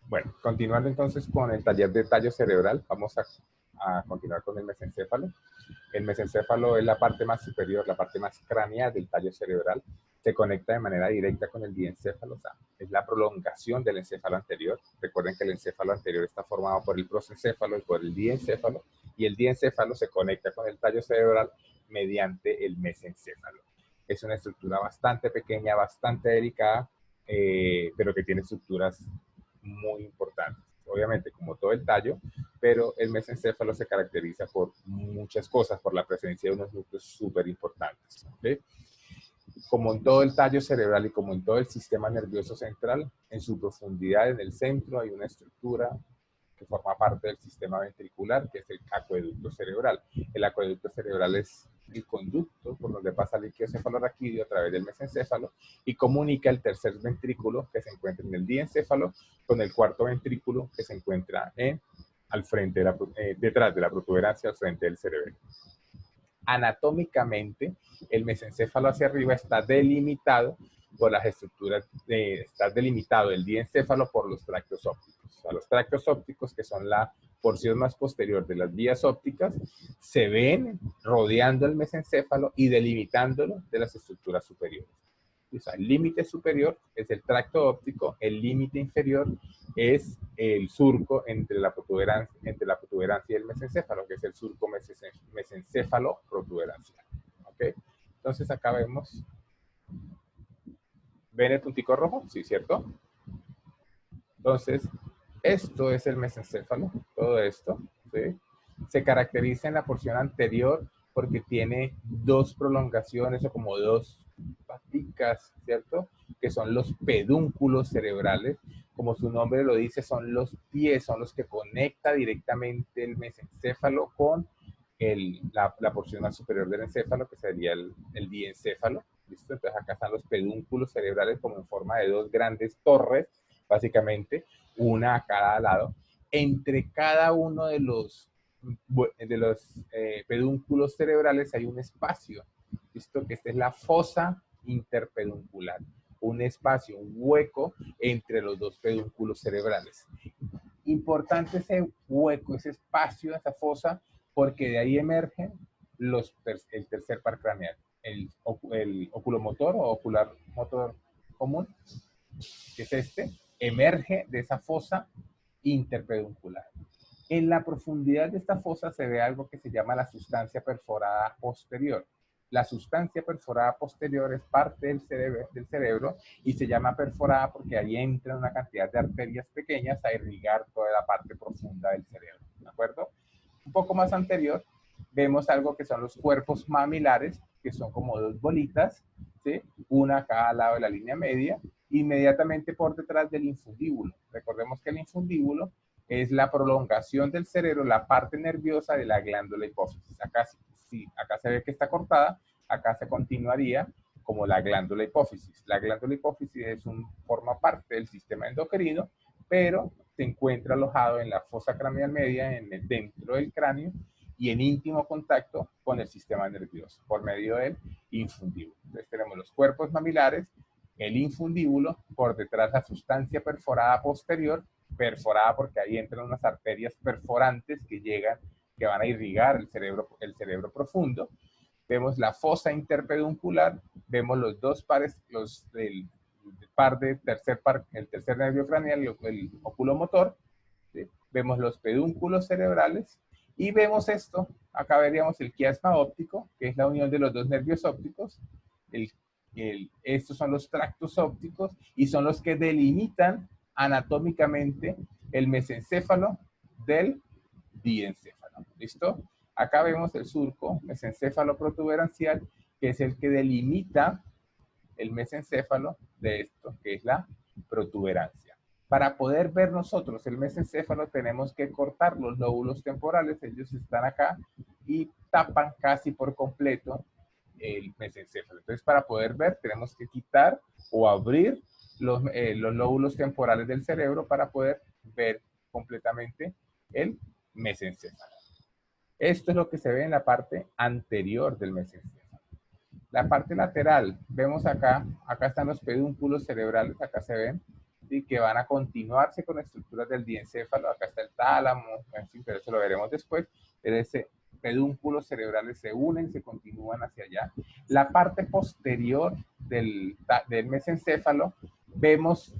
Bueno, continuando entonces con el taller de tallo cerebral, vamos a continuar con el mesencéfalo. El mesencéfalo es la parte más superior, la parte más craneal del tallo cerebral. Se conecta de manera directa con el diencéfalo, o sea, es la prolongación del encéfalo anterior. Recuerden que el encéfalo anterior está formado por el prosencéfalo y por el diencéfalo, y el diencéfalo se conecta con el tallo cerebral mediante el mesencéfalo. Es una estructura bastante pequeña, bastante delicada, pero que tiene estructuras muy importantes. Obviamente, como todo el tallo, pero el mesencéfalo se caracteriza por muchas cosas, por la presencia de unos núcleos súper importantes. ¿Okay? Como en todo el tallo cerebral y como en todo el sistema nervioso central, en su profundidad, en el centro, hay una estructura que forma parte del sistema ventricular, que es el acueducto cerebral. El acueducto cerebral es el conducto por donde pasa el líquido cefalorraquídeo a través del mesencéfalo y comunica el tercer ventrículo que se encuentra en el diencéfalo con el cuarto ventrículo que se encuentra al frente detrás de la protuberancia, al frente del cerebro. Anatómicamente, el mesencéfalo hacia arriba está delimitado por las estructuras, está delimitado el diencéfalo por los tractos ópticos. O sea, los tractos ópticos, que son la porción más posterior de las vías ópticas, se ven rodeando el mesencéfalo y delimitándolo de las estructuras superiores. O sea, el límite superior es el tracto óptico, el límite inferior es el surco entre la protuberancia y el mesencéfalo, que es el surco mesencéfalo protuberancial. ¿Okay? Entonces acá vemos, ¿ven el puntico rojo? Sí, ¿cierto? Entonces, esto es el mesencéfalo, todo esto, ¿sí? Se caracteriza en la porción anterior porque tiene dos prolongaciones o como dos paticas, ¿cierto? Que son los pedúnculos cerebrales. Como su nombre lo dice, son los pies, son los que conecta directamente el mesencéfalo con la porción más superior del encéfalo, que sería el diencéfalo. ¿Listo? Entonces acá están los pedúnculos cerebrales como en forma de dos grandes torres, básicamente, una a cada lado. Entre cada uno de los pedúnculos cerebrales hay un espacio, ¿listo? Que esta es la fosa interpeduncular, un espacio, un hueco entre los dos pedúnculos cerebrales. Importante ese hueco, ese espacio, esa fosa, porque de ahí emergen el tercer par craneal, el oculomotor o ocular motor común, que es este, emerge de esa fosa interpeduncular. En la profundidad de esta fosa se ve algo que se llama la sustancia perforada posterior. La sustancia perforada posterior es parte del cerebro y se llama perforada porque ahí entra una cantidad de arterias pequeñas a irrigar toda la parte profunda del cerebro. ¿De acuerdo? Un poco más anterior vemos algo que son los cuerpos mamilares, que son como dos bolitas, ¿sí? Una a cada lado de la línea media, inmediatamente por detrás del infundíbulo. Recordemos que el infundíbulo es la prolongación del cerebro, la parte nerviosa de la glándula hipófisis. Acá, acá se ve que está cortada, acá se continuaría como la glándula hipófisis. La glándula hipófisis forma parte del sistema endocrino, pero se encuentra alojado en la fosa craneal media, dentro del cráneo, y en íntimo contacto con el sistema nervioso, por medio del infundíbulo. Entonces tenemos los cuerpos mamilares, el infundíbulo, por detrás la sustancia perforada posterior, perforada porque ahí entran unas arterias perforantes que van a irrigar el cerebro profundo. Vemos la fosa interpeduncular, vemos los dos pares, el tercer nervio craneal, el oculomotor, ¿sí? Vemos los pedúnculos cerebrales y vemos esto, acá veríamos el quiasma óptico, que es la unión de los dos nervios ópticos. Estos son los tractos ópticos y son los que delimitan anatómicamente el mesencéfalo del diencéfalo. ¿Listo? Acá vemos el surco mesencéfalo protuberancial, que es el que delimita el mesencéfalo de esto, que es la protuberancia. Para poder ver nosotros el mesencéfalo tenemos que cortar los lóbulos temporales, ellos están acá y tapan casi por completo el mesencéfalo. Entonces, para poder ver tenemos que quitar o abrir los lóbulos temporales del cerebro para poder ver completamente el mesencéfalo. Esto es lo que se ve en la parte anterior del mesencéfalo. La parte lateral, vemos acá están los pedúnculos cerebrales, acá se ven, ¿sí? Que van a continuarse con estructuras del diencéfalo. Acá está el tálamo, en fin, pero eso lo veremos después. Pero ese pedúnculos cerebrales se unen, se continúan hacia allá. La parte posterior del mesencéfalo, vemos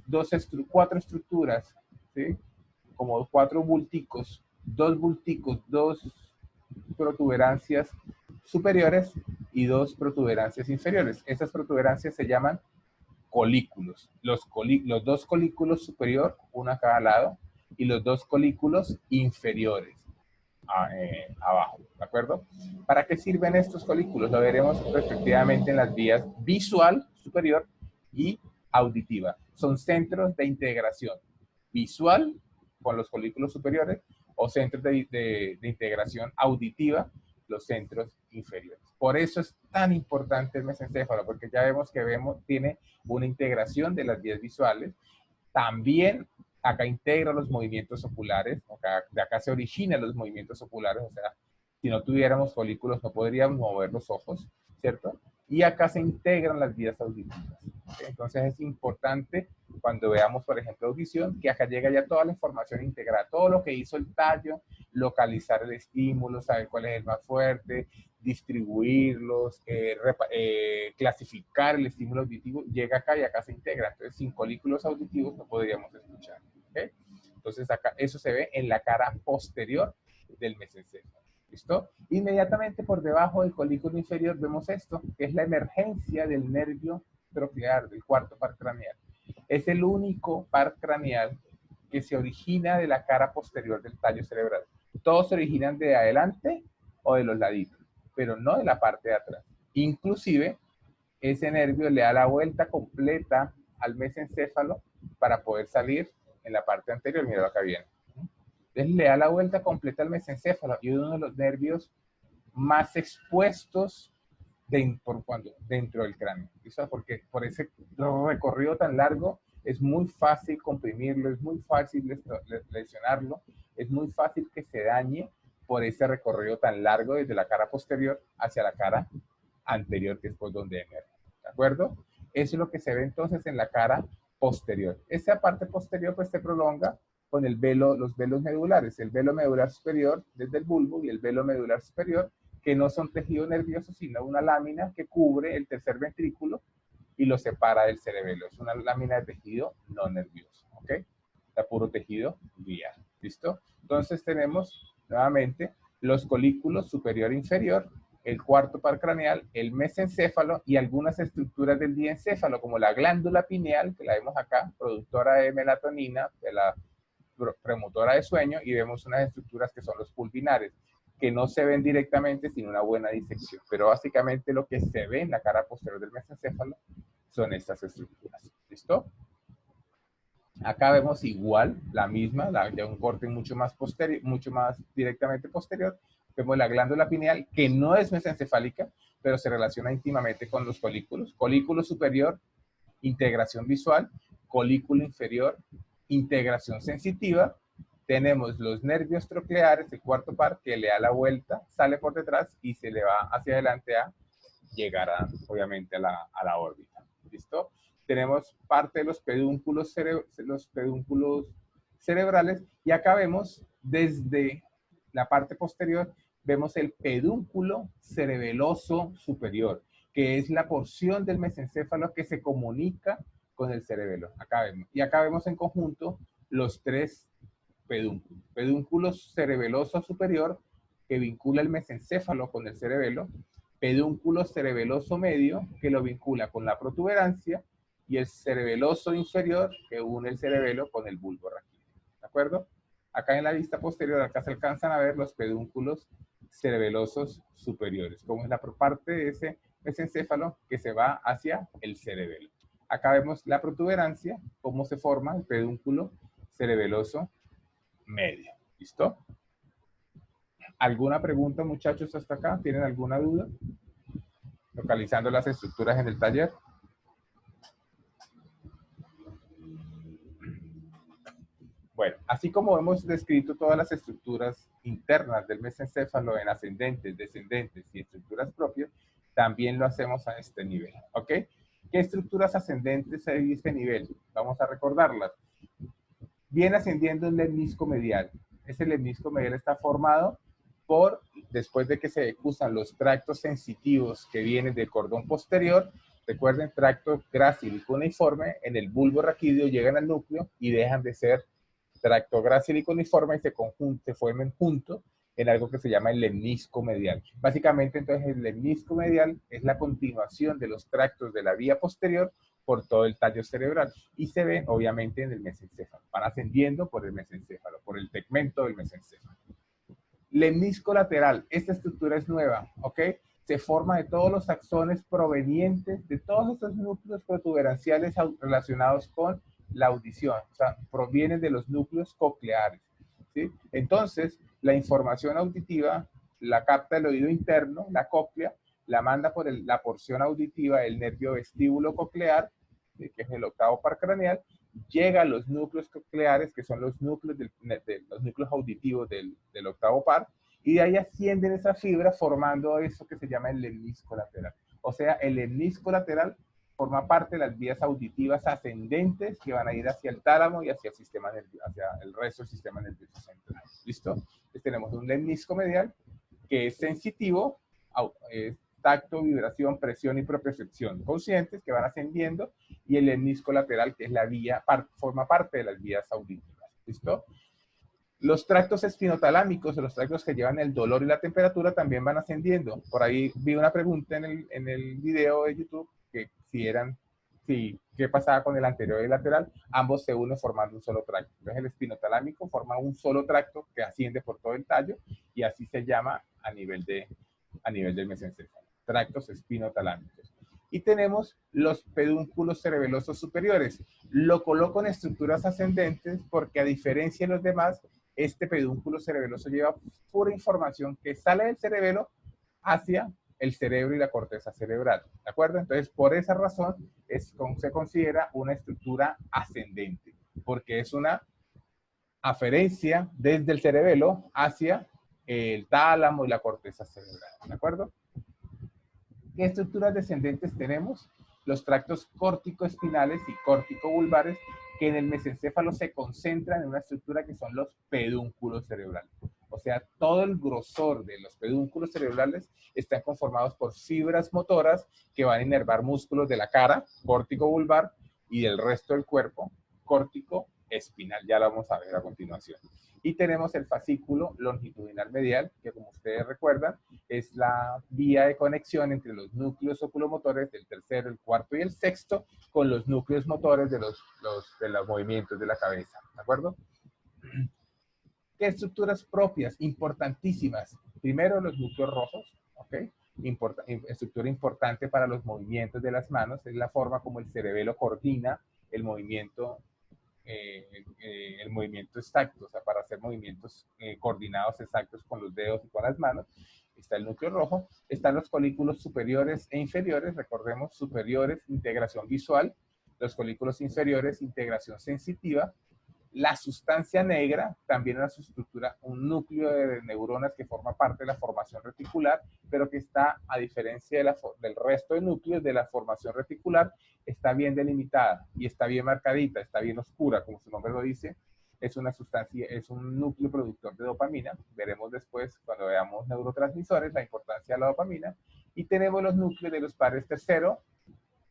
cuatro estructuras, ¿sí? Como cuatro bulticos, dos protuberancias superiores y dos protuberancias inferiores. Esas protuberancias se llaman colículos. Los dos colículos superior, uno a cada lado, y los dos colículos inferiores abajo, ¿de acuerdo? ¿Para qué sirven estos colículos? Lo veremos respectivamente en las vías visual superior y auditiva. Son centros de integración visual con los colículos superiores o centros de integración auditiva, los centros inferiores. Por eso es tan importante el mesencéfalo, porque ya vemos que tiene una integración de las vías visuales. También acá integra los movimientos oculares, de acá se originan los movimientos oculares, o sea, si no tuviéramos folículos no podríamos mover los ojos, ¿cierto? Y acá se integran las vías auditivas. ¿Okay? Entonces es importante cuando veamos, por ejemplo, audición, que acá llega ya toda la información integrada, todo lo que hizo el tallo, localizar el estímulo, saber cuál es el más fuerte, distribuirlos, clasificar el estímulo auditivo, llega acá y acá se integra. Entonces, sin colículos auditivos no podríamos escuchar. ¿Okay? Entonces, acá eso se ve en la cara posterior del mesencéfalo. ¿Listo? Inmediatamente por debajo del colículo inferior vemos esto, que es la emergencia del nervio troclear, del cuarto par craneal. Es el único par craneal que se origina de la cara posterior del tallo cerebral. Todos se originan de adelante o de los laditos, pero no de la parte de atrás. Inclusive, ese nervio le da la vuelta completa al mesencéfalo para poder salir en la parte anterior. Mira, acá viene. Entonces le da la vuelta completa al mesencéfalo y uno de los nervios más expuestos dentro del cráneo. ¿Listo? Porque por ese recorrido tan largo es muy fácil comprimirlo, es muy fácil lesionarlo, es muy fácil que se dañe por ese recorrido tan largo desde la cara posterior hacia la cara anterior, que es por donde emerge. ¿De acuerdo? Eso es lo que se ve entonces en la cara posterior. Esa parte posterior pues se prolonga con los velos medulares, el velo medular superior desde el bulbo y el velo medular superior, que no son tejido nervioso, sino una lámina que cubre el tercer ventrículo y lo separa del cerebelo. Es una lámina de tejido no nervioso, ¿ok? Está puro tejido glial, ¿listo? Entonces tenemos nuevamente los colículos superior e inferior, el cuarto par craneal, el mesencéfalo y algunas estructuras del diencéfalo, como la glándula pineal, que la vemos acá, productora de melatonina, de la premotora de sueño, y vemos unas estructuras que son los pulvinares, que no se ven directamente sin una buena disección, pero básicamente lo que se ve en la cara posterior del mesencéfalo son estas estructuras. ¿Listo? Acá vemos igual, la misma, ya un corte mucho más posterior, mucho más directamente posterior. Vemos la glándula pineal, que no es mesencefálica, pero se relaciona íntimamente con los colículos. Colículo superior, integración visual. Colículo inferior, integración sensitiva. Tenemos los nervios trocleares, el cuarto par, que le da la vuelta, sale por detrás y se le va hacia adelante a llegar, obviamente, a la órbita. ¿Listo? Tenemos parte de los pedúnculos cerebrales y acá vemos desde la parte posterior, vemos el pedúnculo cerebeloso superior, que es la porción del mesencéfalo que se comunica con el cerebelo. Acá vemos. Y acá vemos en conjunto los tres pedúnculos. Pedúnculo cerebeloso superior, que vincula el mesencéfalo con el cerebelo. Pedúnculo cerebeloso medio, que lo vincula con la protuberancia, y el cerebeloso inferior, que une el cerebelo con el bulbo raquídeo. ¿De acuerdo? Acá en la vista posterior, acá se alcanzan a ver los pedúnculos cerebelosos superiores, como es la parte de ese mesencéfalo que se va hacia el cerebelo. Acá vemos la protuberancia, cómo se forma el pedúnculo cerebeloso medio. ¿Listo? ¿Alguna pregunta, muchachos, hasta acá? ¿Tienen alguna duda? Localizando las estructuras en el taller. Bueno, así como hemos descrito todas las estructuras internas del mesencéfalo en ascendentes, descendentes y estructuras propias, también lo hacemos a este nivel, ¿ok? ¿Qué estructuras ascendentes hay en este nivel? Vamos a recordarlas. Viene ascendiendo un lemnisco medial. Ese lemnisco medial está formado por, después de que se usan los tractos sensitivos que vienen del cordón posterior, recuerden, tracto grácil y cuneiforme, en el bulbo raquídeo llegan al núcleo y dejan de ser tracto grácil y cuneiforme y se formen juntos en algo que se llama el lemnisco medial. Básicamente, entonces, el lemnisco medial es la continuación de los tractos de la vía posterior por todo el tallo cerebral y se ve, obviamente, en el mesencéfalo. Van ascendiendo por el mesencéfalo, por el tegmento del mesencéfalo. Lemnisco lateral, esta estructura es nueva, ¿ok? Se forma de todos los axones provenientes de todos estos núcleos protuberanciales relacionados con la audición, o sea, provienen de los núcleos cocleares, ¿sí? Entonces, la información auditiva la capta el oído interno, la cóclea, la manda por la porción auditiva del nervio vestíbulo coclear, que es el octavo par craneal, llega a los núcleos cocleares, que son los núcleos, los núcleos auditivos del octavo par, y de ahí ascienden esa fibra formando eso que se llama el lemnisco lateral. O sea, el lemnisco lateral forma parte de las vías auditivas ascendentes que van a ir hacia el tálamo y hacia el sistema nervioso, hacia el resto del sistema nervioso central. ¿Listo? Entonces tenemos un lemnisco medial que es sensitivo, tacto, vibración, presión y propriocepción conscientes que van ascendiendo, y el lemnisco lateral, que es la vía, forma parte de las vías auditivas. ¿Listo? Los tractos espinotalámicos, los tractos que llevan el dolor y la temperatura, también van ascendiendo. Por ahí vi una pregunta en el video de YouTube que qué pasaba con el anterior y el lateral. Ambos se unen formando un solo tracto. Entonces el espinotalámico forma un solo tracto que asciende por todo el tallo y así se llama a nivel del mesencéfalo. Tractos espinotalámicos. Y tenemos los pedúnculos cerebelosos superiores. Lo coloco en estructuras ascendentes porque, a diferencia de los demás, este pedúnculo cerebeloso lleva pura información que sale del cerebelo hacia el cerebro y la corteza cerebral. ¿De acuerdo? Entonces, por esa razón, se considera una estructura ascendente, porque es una aferencia desde el cerebelo hacia el tálamo y la corteza cerebral. ¿De acuerdo? ¿Qué estructuras descendentes tenemos? Los tractos córtico-espinales y córtico-vulvares, que en el mesencéfalo se concentran en una estructura que son los pedúnculos cerebrales. O sea, todo el grosor de los pedúnculos cerebrales están conformados por fibras motoras que van a inervar músculos de la cara, córtico-vulvar, y del resto del cuerpo, córtico-espinal. Ya lo vamos a ver a continuación. Y tenemos el fascículo longitudinal medial, que, como ustedes recuerdan, es la vía de conexión entre los núcleos oculomotores del tercero, el cuarto y el sexto con los núcleos motores de los movimientos de la cabeza. ¿De acuerdo? ¿Qué estructuras propias? Importantísimas. Primero, los núcleos rojos, ¿ok? Estructura importante para los movimientos de las manos. Es la forma como el cerebelo coordina el movimiento exacto, o sea, para hacer movimientos coordinados exactos con los dedos y con las manos. Está el núcleo rojo, están los colículos superiores e inferiores, recordemos, superiores, integración visual, los colículos inferiores, integración sensitiva, la sustancia negra, también una estructura, un núcleo de neuronas que forma parte de la formación reticular, pero que está, a diferencia del resto de núcleos de la formación reticular, está bien delimitada y está bien marcadita, está bien oscura, como su nombre lo dice. Es una sustancia, es un núcleo productor de dopamina. Veremos después, cuando veamos neurotransmisores, la importancia de la dopamina. Y tenemos los núcleos de los pares tercero,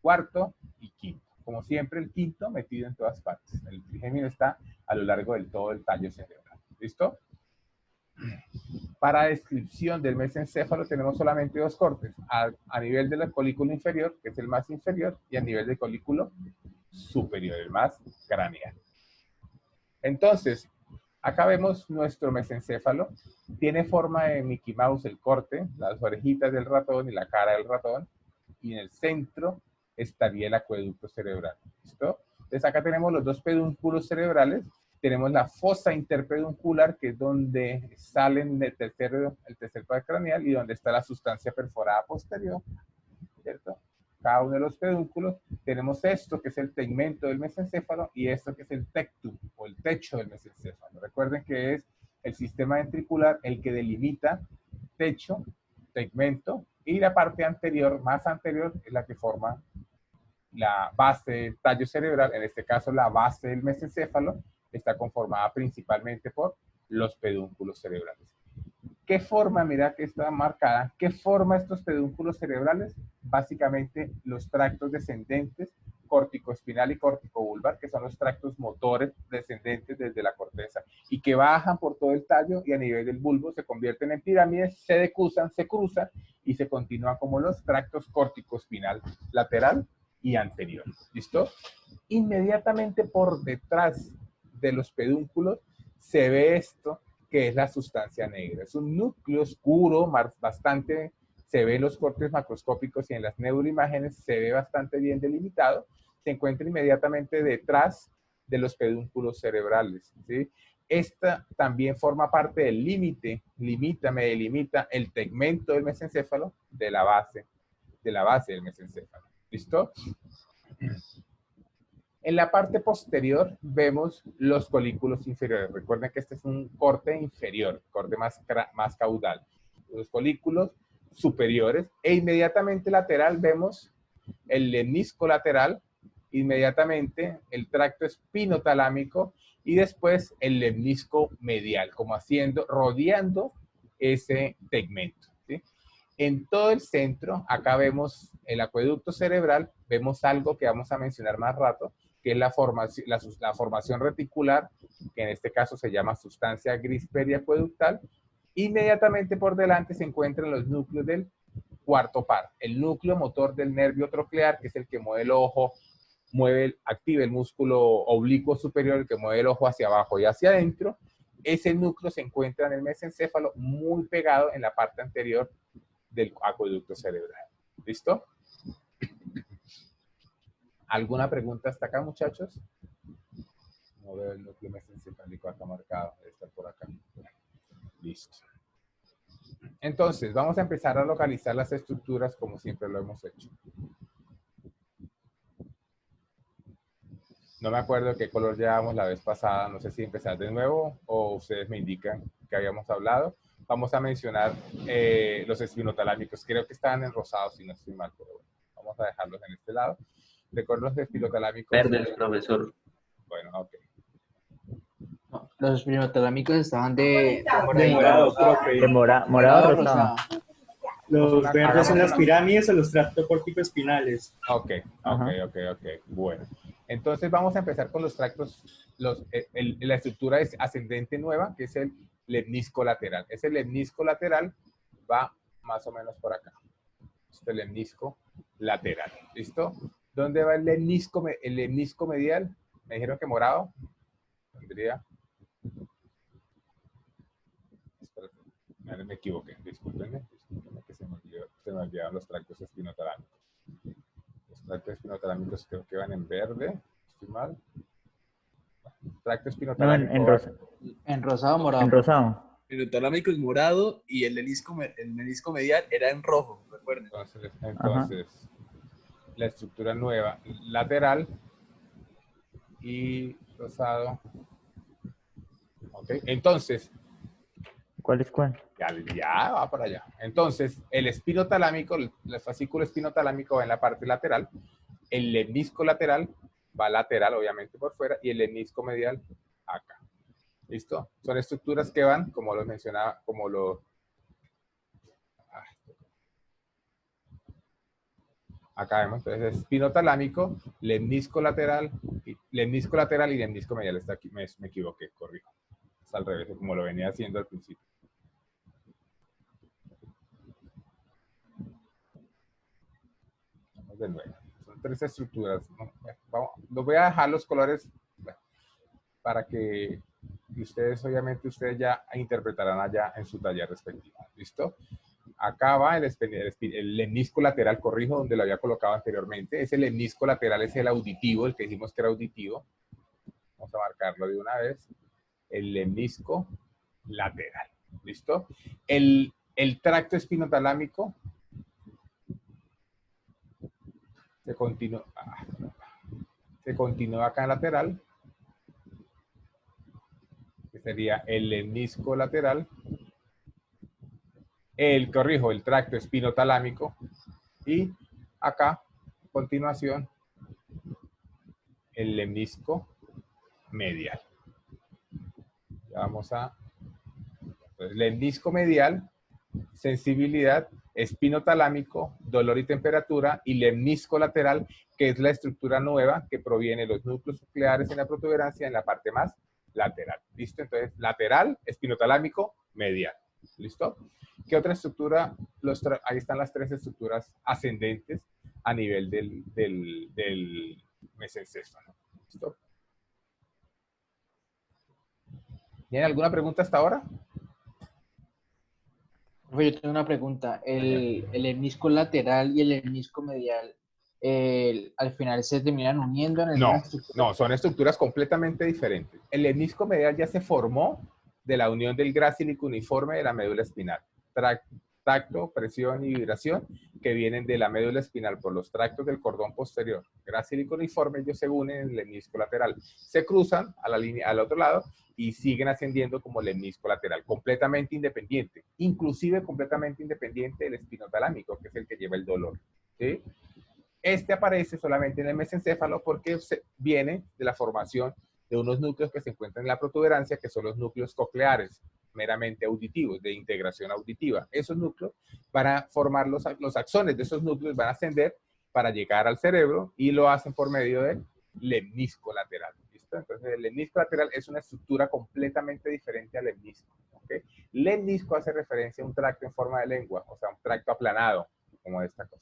cuarto y quinto. Como siempre, el quinto metido en todas partes. El trigémino está a lo largo del todo el tallo cerebral. ¿Listo? Para descripción del mesencéfalo tenemos solamente dos cortes. A nivel del colículo inferior, que es el más inferior, y a nivel del colículo superior, el más craneal. Entonces, acá vemos nuestro mesencéfalo. Tiene forma de Mickey Mouse el corte, las orejitas del ratón y la cara del ratón. Y en el centro estaría el acueducto cerebral. ¿Listo? Entonces acá tenemos los dos pedúnculos cerebrales. Tenemos la fosa interpeduncular, que es donde salen el tercer par craneal y donde está la sustancia perforada posterior, ¿cierto? Cada uno de los pedúnculos. Tenemos esto, que es el tegmento del mesencéfalo, y esto, que es el tectum, o el techo del mesencéfalo. Recuerden que es el sistema ventricular el que delimita techo, tegmento, y la parte anterior, más anterior, es la que forma la base del tallo cerebral, en este caso la base del mesencéfalo, está conformada principalmente por los pedúnculos cerebrales. ¿Qué forma, mira que está marcada, qué forma estos pedúnculos cerebrales? Básicamente los tractos descendentes, corticoespinal y corticovulvar, que son los tractos motores descendentes desde la corteza y que bajan por todo el tallo y a nivel del bulbo se convierten en pirámides, se decusan, se cruzan y se continúan como los tractos corticoespinal lateral y anterior. ¿Listo? Inmediatamente por detrás de los pedúnculos se ve esto que es la sustancia negra. Es un núcleo oscuro, bastante, se ve en los cortes macroscópicos y en las neuroimágenes, se ve bastante bien delimitado, se encuentra inmediatamente detrás de los pedúnculos cerebrales, ¿sí? Esta también forma parte del límite, delimita el tegmento del mesencéfalo de la base del mesencéfalo. ¿Listo? En la parte posterior vemos los colículos inferiores. Recuerden que este es un corte inferior, corte más caudal. Los colículos superiores e inmediatamente lateral vemos el lemnisco lateral, inmediatamente el tracto espinotalámico y después el lemnisco medial, como rodeando ese tegmento, ¿sí? En todo el centro, acá vemos el acueducto cerebral, vemos algo que vamos a mencionar más rato, que es la formación reticular, que en este caso se llama sustancia gris periacueductal. Inmediatamente por delante se encuentran los núcleos del cuarto par, el núcleo motor del nervio troclear, que es el que mueve el ojo, activa el músculo oblicuo superior, el que mueve el ojo hacia abajo y hacia adentro. Ese núcleo se encuentra en el mesencéfalo, muy pegado en la parte anterior del acueducto cerebral. ¿Listo? ¿Alguna pregunta hasta acá, muchachos? No veo el núcleo mesencefálico acá marcado, debe estar por acá. Listo. Entonces, vamos a empezar a localizar las estructuras como siempre lo hemos hecho. No me acuerdo qué color llevábamos la vez pasada, no sé si empezar de nuevo o ustedes me indican que habíamos hablado. Vamos a mencionar los espinotalámicos, creo que estaban en rosado si no estoy mal, pero bueno, vamos a dejarlos en este lado. Recuerdo los espinotalámicos. Verdes, profesor. Bueno, ok. No, los espinotalámicos estaban de morado, profe. De morado rosado. Los verdes son las pirámides o los tractos córtico-espinales. Ok. Bueno, entonces vamos a empezar con los tractos, la estructura es ascendente nueva, que es el lemnisco lateral. Ese lemnisco lateral va más o menos por acá. Este lemnisco lateral, ¿listo? ¿Dónde va el lemnisco medial? Me dijeron que morado. Tendría... Espérate, me equivoqué, discúlpenme que se me olvidaron los tractos espinotalámicos. Los tractos espinotalámicos creo que van en verde, estoy mal. Tracto espinotalámico. No, en rosado, morado. En rosado. El espinotalámico es morado y el menisco medial era en rojo, recuerden. Entonces la estructura nueva, lateral y rosado. Ok, entonces. ¿Cuál es cuál? Ya va para allá. Entonces, el espinotalámico, el fascículo espinotalámico va en la parte lateral, el lemnisco lateral va lateral, obviamente por fuera, y el lemnisco medial acá. ¿Listo? Son estructuras que van, como lo mencionaba, como lo... Acá vemos, entonces, espinotalámico, lemnisco lateral y lemnisco medial. Está aquí, me equivoqué, corrijo. Es al revés, como lo venía haciendo al principio. De nuevo. Son tres estructuras. Los voy a dejar los colores para que ustedes, obviamente, ustedes ya interpretarán allá en su taller respectivo. ¿Listo? Acá va el lemnisco lateral, corrijo, donde lo había colocado anteriormente. Ese lemnisco lateral es el auditivo, el que dijimos que era auditivo. Vamos a marcarlo de una vez. El lemnisco lateral. ¿Listo? El tracto espinotalámico se continúa acá en lateral, que sería el lemnisco lateral, el tracto espinotalámico, y acá, a continuación, el lemnisco medial. Ya vamos a... Entonces, lemnisco medial, sensibilidad, espinotalámico, dolor y temperatura, y lemnisco lateral, que es la estructura nueva que proviene de los núcleos nucleares en la protuberancia en la parte más lateral. ¿Listo? Entonces, lateral, espinotalámico, medial. ¿Listo? ¿Qué otra estructura? Ahí están las tres estructuras ascendentes a nivel del mesencéfalo. ¿Listo? ¿Tienen alguna pregunta hasta ahora? Profe, yo tengo una pregunta. El lemnisco lateral y el lemnisco medial, al final se terminan uniendo en el No, mismo estructura. no, son estructuras completamente diferentes. El lemnisco medial ya se formó de la unión del gracílico uniforme de la médula espinal. Tacto, presión y vibración que vienen de la médula espinal por los tractos del cordón posterior. Gracílico uniforme, ellos se unen en el lemnisco lateral. Se cruzan a la línea, al otro lado y siguen ascendiendo como lemnisco lateral, completamente independiente, inclusive completamente independiente del espinotalámico, que es el que lleva el dolor. ¿Sí? Este aparece solamente en el mesencéfalo porque viene de la formación de unos núcleos que se encuentran en la protuberancia, que son los núcleos cocleares, meramente auditivos, de integración auditiva. Esos núcleos van a formar los axones de esos núcleos, van a ascender para llegar al cerebro y lo hacen por medio del lemnisco lateral. ¿Listo? Entonces, el lemnisco lateral es una estructura completamente diferente al lemnisco. ¿Okay? Lemnisco hace referencia a un tracto en forma de lengua, o sea, un tracto aplanado, como esta cosa.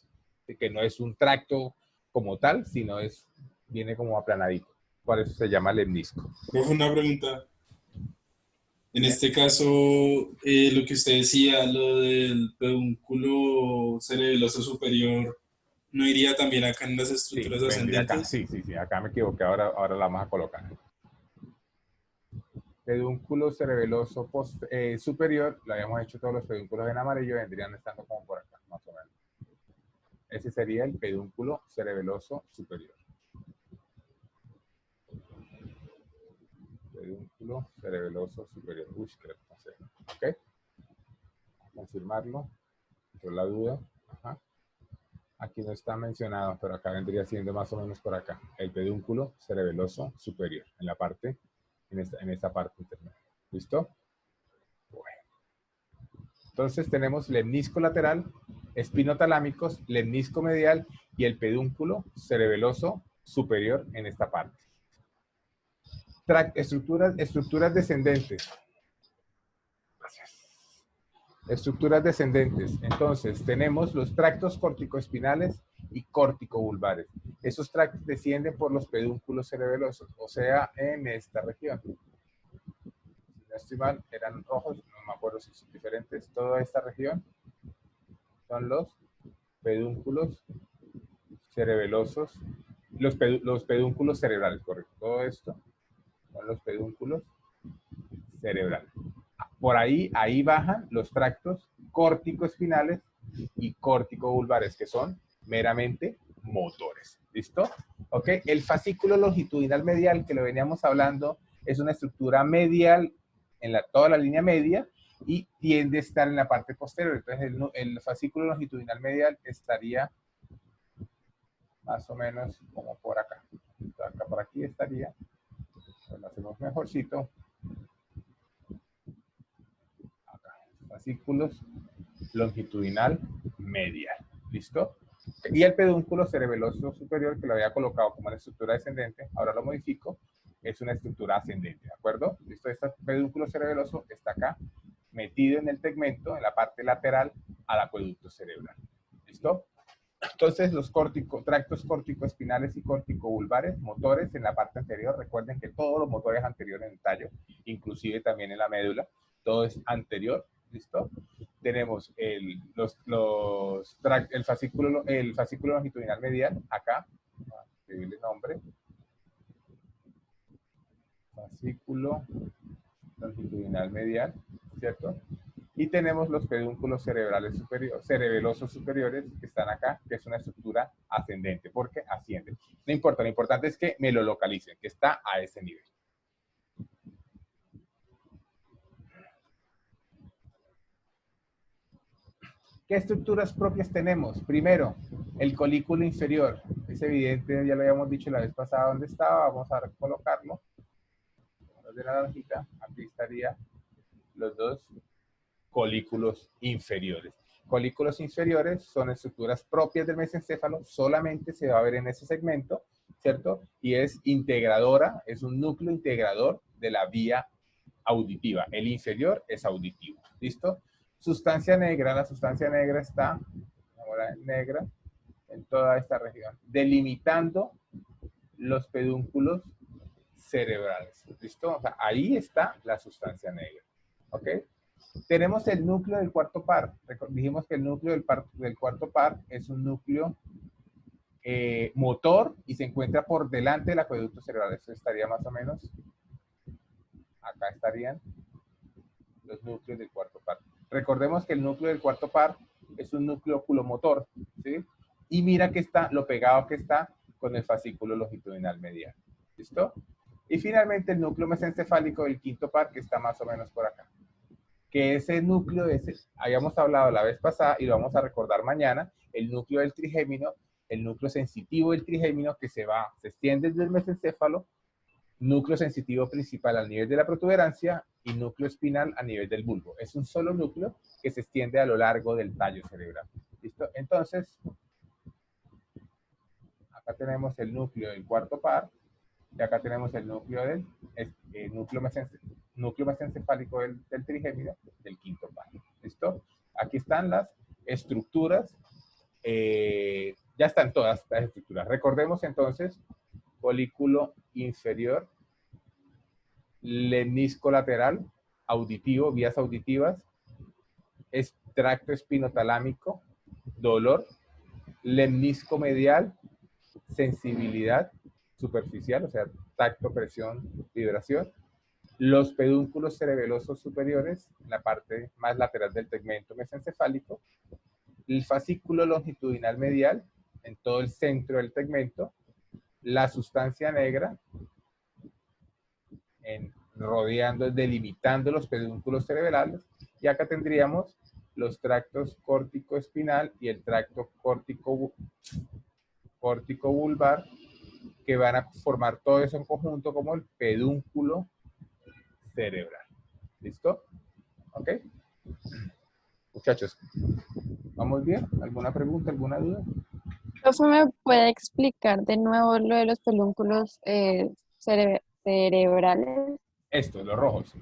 Que no es un tracto como tal, sino viene como aplanadito. Por eso se llama lemnisco. Profe, una pregunta. En este caso, lo que usted decía, lo del pedúnculo cerebeloso superior, ¿no iría también acá en las Sí, estructuras vendría acá. ascendentes? Sí, acá me equivoqué, ahora la vamos a colocar. Pedúnculo cerebeloso superior, lo habíamos hecho todos los pedúnculos en amarillo, vendrían estando como por acá, más o menos. Ese sería el pedúnculo cerebeloso superior. Pedúnculo cerebeloso superior. Uy, creo que no sé. ¿Ok? Confirmarlo. Por la duda. Ajá. Aquí no está mencionado, pero acá vendría siendo más o menos por acá. El pedúnculo cerebeloso superior. En la parte, en esta parte intermedia. ¿Listo? Bueno. Entonces tenemos lemnisco lateral, espinotalámicos, lemnisco medial y el pedúnculo cerebeloso superior en esta parte. Estructuras descendentes. Estructuras descendentes. Entonces, tenemos los tractos corticoespinales y corticovulvares. Esos tractos descienden por los pedúnculos cerebelosos, o sea, en esta región. Si no estoy mal, eran rojos, no me acuerdo si son diferentes. Toda esta región son los pedúnculos cerebelosos, los pedúnculos cerebrales, correcto. Todo esto son los pedúnculos cerebrales. Por ahí bajan los tractos córtico-espinales y córtico-vulvares, que son meramente motores. ¿Listo? ¿Ok? El fascículo longitudinal medial, que lo veníamos hablando, es una estructura medial en toda la línea media y tiende a estar en la parte posterior. Entonces, el fascículo longitudinal medial estaría más o menos como por acá. Acá por aquí estaría. Lo hacemos mejorcito. Fascículos longitudinal medial. ¿Listo? Y el pedúnculo cerebeloso superior, que lo había colocado como una estructura descendente, ahora lo modifico, es una estructura ascendente, ¿de acuerdo? ¿Listo? Este pedúnculo cerebeloso está acá, metido en el tegmento, en la parte lateral, al acueducto cerebral. ¿Listo? Entonces, los tractos córtico-espinales y córtico-vulvares, motores en la parte anterior, recuerden que todos los motores anteriores en el tallo, inclusive también en la médula, todo es anterior. ¿Listo? Tenemos el fascículo longitudinal medial, acá, escribirle nombre, fascículo longitudinal medial, ¿cierto? Y tenemos los pedúnculos cerebelosos superiores que están acá, que es una estructura ascendente, porque asciende. No importa, lo importante es que me lo localicen, que está a ese nivel. ¿Qué estructuras propias tenemos? Primero, el colículo inferior. Es evidente, ya lo habíamos dicho la vez pasada dónde estaba. Vamos a colocarlo. De la naranjita, aquí estarían los dos colículos inferiores. Colículos inferiores son estructuras propias del mesencéfalo, solamente se va a ver en ese segmento, ¿cierto? Y es integradora, es un núcleo integrador de la vía auditiva. El inferior es auditivo, ¿listo? Sustancia negra, la sustancia negra está, ahora negra, en toda esta región, delimitando los pedúnculos cerebrales, ¿listo? O sea, ahí está la sustancia negra, ¿ok? Tenemos el núcleo del cuarto par. Dijimos que el núcleo del cuarto par es un núcleo motor y se encuentra por delante del acueducto cerebral. Eso estaría más o menos, acá estarían los núcleos del cuarto par. Recordemos que el núcleo del cuarto par es un núcleo oculomotor, ¿sí? Y mira que está, lo pegado que está con el fascículo longitudinal medial, ¿listo? Y finalmente el núcleo mesencefálico del quinto par, que está más o menos por acá. Que ese núcleo, habíamos hablado la vez pasada y lo vamos a recordar mañana, el núcleo del trigémino, el núcleo sensitivo del trigémino que se extiende desde el mesencéfalo, núcleo sensitivo principal al nivel de la protuberancia y núcleo espinal a nivel del bulbo. Es un solo núcleo que se extiende a lo largo del tallo cerebral. ¿Listo? Entonces, acá tenemos el núcleo del cuarto par y acá tenemos el núcleo del núcleo mesencefálico del trigémino del quinto par. ¿Listo? Aquí están las estructuras. Ya están todas las estructuras. Recordemos entonces, folículo inferior, lemnisco lateral, auditivo, vías auditivas, tracto espinotalámico, dolor, lemnisco medial, sensibilidad superficial, o sea, tacto, presión, vibración, los pedúnculos cerebelosos superiores, en la parte más lateral del tegmento mesencefálico, el fascículo longitudinal medial, en todo el centro del tegmento, la sustancia negra, rodeando, delimitando los pedúnculos cerebrales, y acá tendríamos los tractos córtico-espinal y el tracto córtico-vulvar, que van a formar todo eso en conjunto como el pedúnculo cerebral. ¿Listo? ¿Ok? Muchachos, ¿vamos bien? ¿Alguna pregunta, alguna duda? Profe, ¿me puede explicar de nuevo lo de los pedúnculos cerebrales? Esto, los rojos.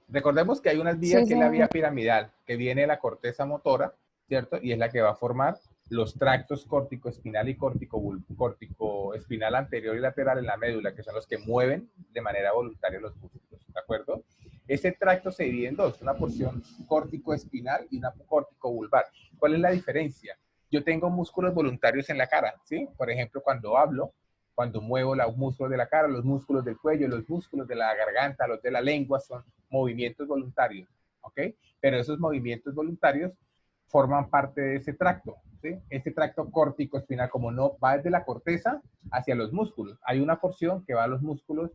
Recordemos que hay unas vías Sí, que es la sí. vía piramidal, que viene de la corteza motora, ¿cierto? Y es la que va a formar los tractos córtico-espinal y córtico-espinal anterior y lateral en la médula, que son los que mueven de manera voluntaria los músculos, ¿de acuerdo? Ese tracto se divide en dos, una porción córtico-espinal y una córtico-vulvar. ¿Cuál es la diferencia? Yo tengo músculos voluntarios en la cara, ¿sí? Por ejemplo, cuando hablo, cuando muevo los músculos de la cara, los músculos del cuello, los músculos de la garganta, los de la lengua, son movimientos voluntarios, ¿ok? Pero esos movimientos voluntarios forman parte de ese tracto, ¿sí? Este tracto córtico-espinal, como no va desde la corteza hacia los músculos, hay una porción que va a los músculos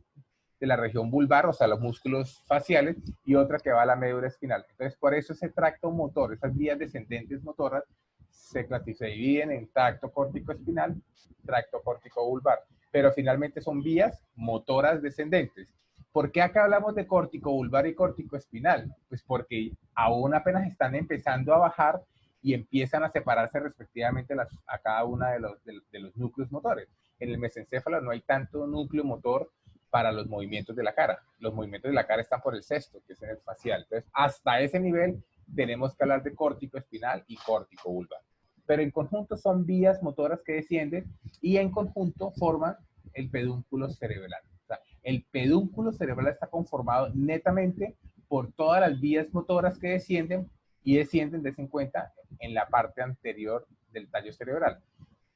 de la región vulvar, o sea, los músculos faciales, y otra que va a la médula espinal. Entonces, por eso ese tracto motor, esas vías descendentes motoras, se dividen en tracto córtico-espinal, tracto córtico-vulvar, pero finalmente son vías motoras descendentes. ¿Por qué acá hablamos de córtico-vulvar y córtico-espinal? Pues porque aún apenas están empezando a bajar y empiezan a separarse respectivamente a cada uno de los núcleos motores. En el mesencéfalo no hay tanto núcleo motor para los movimientos de la cara. Los movimientos de la cara están por el cesto, que es en el facial. Entonces, hasta ese nivel tenemos que hablar de córtico-espinal y córtico-vulvar. Pero en conjunto son vías motoras que descienden y en conjunto forman el pedúnculo cerebral. O sea, el pedúnculo cerebral está conformado netamente por todas las vías motoras que descienden y descienden, des en cuenta, en la parte anterior del tallo cerebral.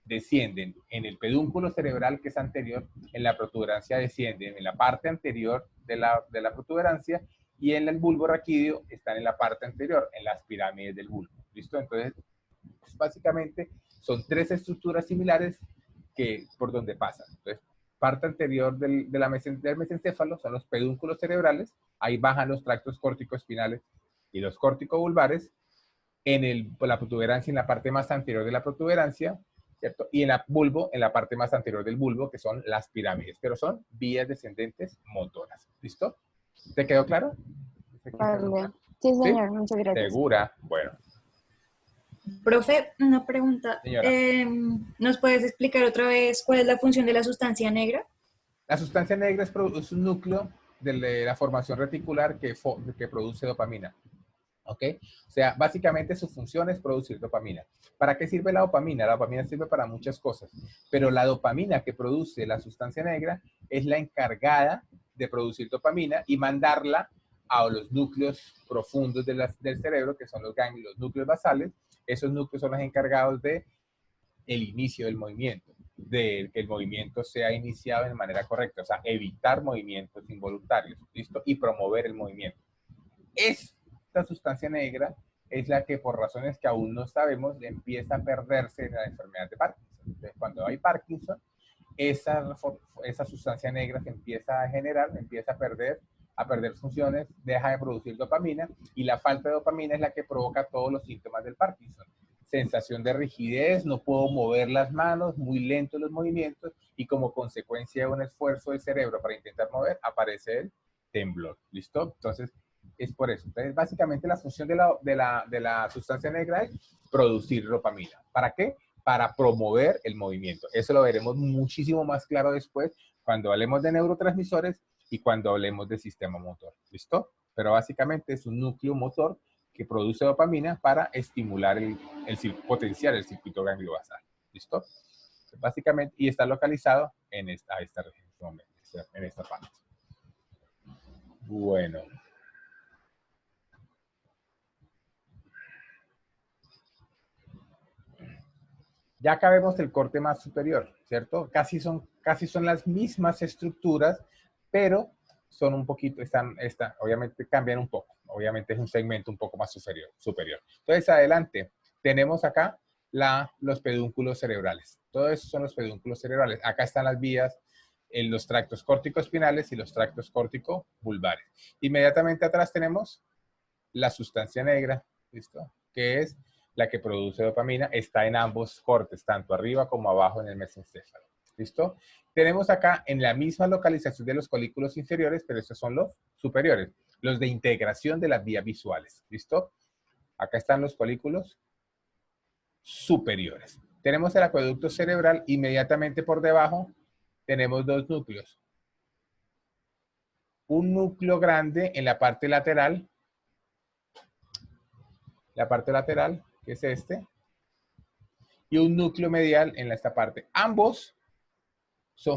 Descienden en el pedúnculo cerebral, que es anterior, en la protuberancia descienden en la parte anterior de la protuberancia, y en el bulbo raquídeo están en la parte anterior, en las pirámides del bulbo. ¿Listo? Entonces, pues básicamente son tres estructuras similares por donde pasan. Entonces, parte anterior del mesencéfalo son los pedúnculos cerebrales, ahí bajan los tractos córtico-espinales y los córtico-vulvares. la protuberancia, en la parte más anterior de la protuberancia, ¿cierto? Y en el bulbo, en la parte más anterior del bulbo, que son las pirámides, pero son vías descendentes motoras. ¿Listo? ¿Te quedó claro? Vale. Sí, señor, muchas gracias. ¿Segura? Bueno. Profe, una pregunta. Señora. ¿Nos puedes explicar otra vez cuál es la función de la sustancia negra? La sustancia negra es un núcleo de la formación reticular que produce dopamina. ¿Ok? O sea, básicamente su función es producir dopamina. ¿Para qué sirve la dopamina? La dopamina sirve para muchas cosas, pero la dopamina que produce la sustancia negra es la encargada de producir dopamina y mandarla a los núcleos profundos del cerebro, que son los ganglios, los núcleos basales. Esos núcleos son los encargados de el inicio del movimiento, de que el movimiento sea iniciado de manera correcta, o sea, evitar movimientos involuntarios, ¿listo? Y promover el movimiento. Esta sustancia negra es la que, por razones que aún no sabemos, empieza a perderse en la enfermedad de Parkinson. Entonces, cuando hay Parkinson, esa sustancia negra se empieza a generar, empieza a perder funciones, deja de producir dopamina, y la falta de dopamina es la que provoca todos los síntomas del Parkinson. Sensación de rigidez, no puedo mover las manos, muy lentos los movimientos, y como consecuencia de un esfuerzo del cerebro para intentar mover, aparece el temblor. ¿Listo? Entonces, es por eso. Entonces, básicamente la función de la sustancia negra es producir dopamina. ¿Para qué? Para promover el movimiento. Eso lo veremos muchísimo más claro después cuando hablemos de neurotransmisores y cuando hablemos del sistema motor. ¿Listo? Pero básicamente es un núcleo motor que produce dopamina para estimular potenciar el circuito gangliobasal. ¿Listo? Básicamente, y está localizado en esta región, en esta parte. Bueno. Ya acá vemos el corte más superior, ¿cierto? Casi son las mismas estructuras, pero son un poquito, obviamente cambian un poco. Obviamente es un segmento un poco más superior. Entonces, adelante, tenemos acá los pedúnculos cerebrales. Todo eso son los pedúnculos cerebrales. Acá están las vías en los tractos córtico-espinales y los tractos córtico-vulvares. Inmediatamente atrás tenemos la sustancia negra, ¿listo? Que es la que produce dopamina, está en ambos cortes, tanto arriba como abajo en el mesencéfalo. ¿Listo? Tenemos acá en la misma localización de los colículos inferiores, pero estos son los superiores, los de integración de las vías visuales. ¿Listo? Acá están los colículos superiores. Tenemos el acueducto cerebral, inmediatamente por debajo tenemos dos núcleos. Un núcleo grande en la parte lateral, que es este, y un núcleo medial en esta parte. Ambos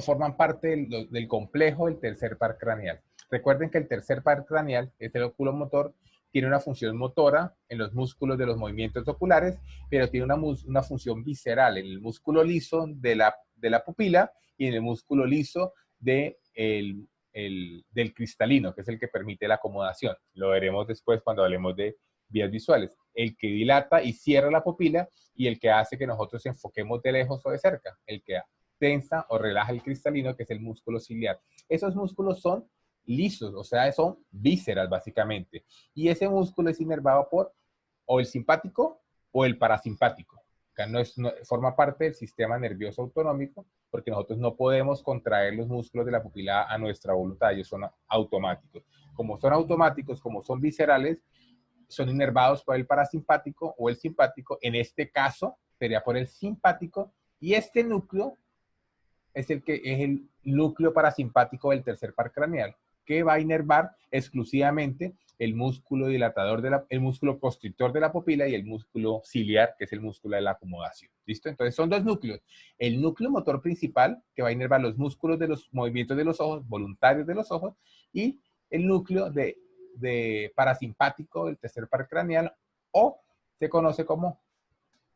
forman parte del complejo del tercer par craneal. Recuerden que el tercer par craneal, el oculomotor, tiene una función motora en los músculos de los movimientos oculares, pero tiene una función visceral en el músculo liso de la pupila y en el músculo liso del cristalino, que es el que permite la acomodación. Lo veremos después cuando hablemos de vías visuales. El que dilata y cierra la pupila y el que hace que nosotros enfoquemos de lejos o de cerca. El que tensa o relaja el cristalino, que es el músculo ciliar. Esos músculos son lisos, o sea, son vísceras básicamente. Y ese músculo es inervado por o el simpático o el parasimpático. Acá forma parte del sistema nervioso autonómico, porque nosotros no podemos contraer los músculos de la pupila a nuestra voluntad, ellos son automáticos. Como son automáticos, como son viscerales, son inervados por el parasimpático o el simpático. En este caso sería por el simpático, y este núcleo es el núcleo parasimpático del tercer par craneal, que va a inervar exclusivamente el músculo dilatador, el músculo constrictor de la pupila y el músculo ciliar, que es el músculo de la acomodación. ¿Listo? Entonces son dos núcleos. El núcleo motor principal, que va a inervar los músculos de los movimientos de los ojos, voluntarios de los ojos, y el núcleo de parasimpático del tercer par craneal, o se conoce como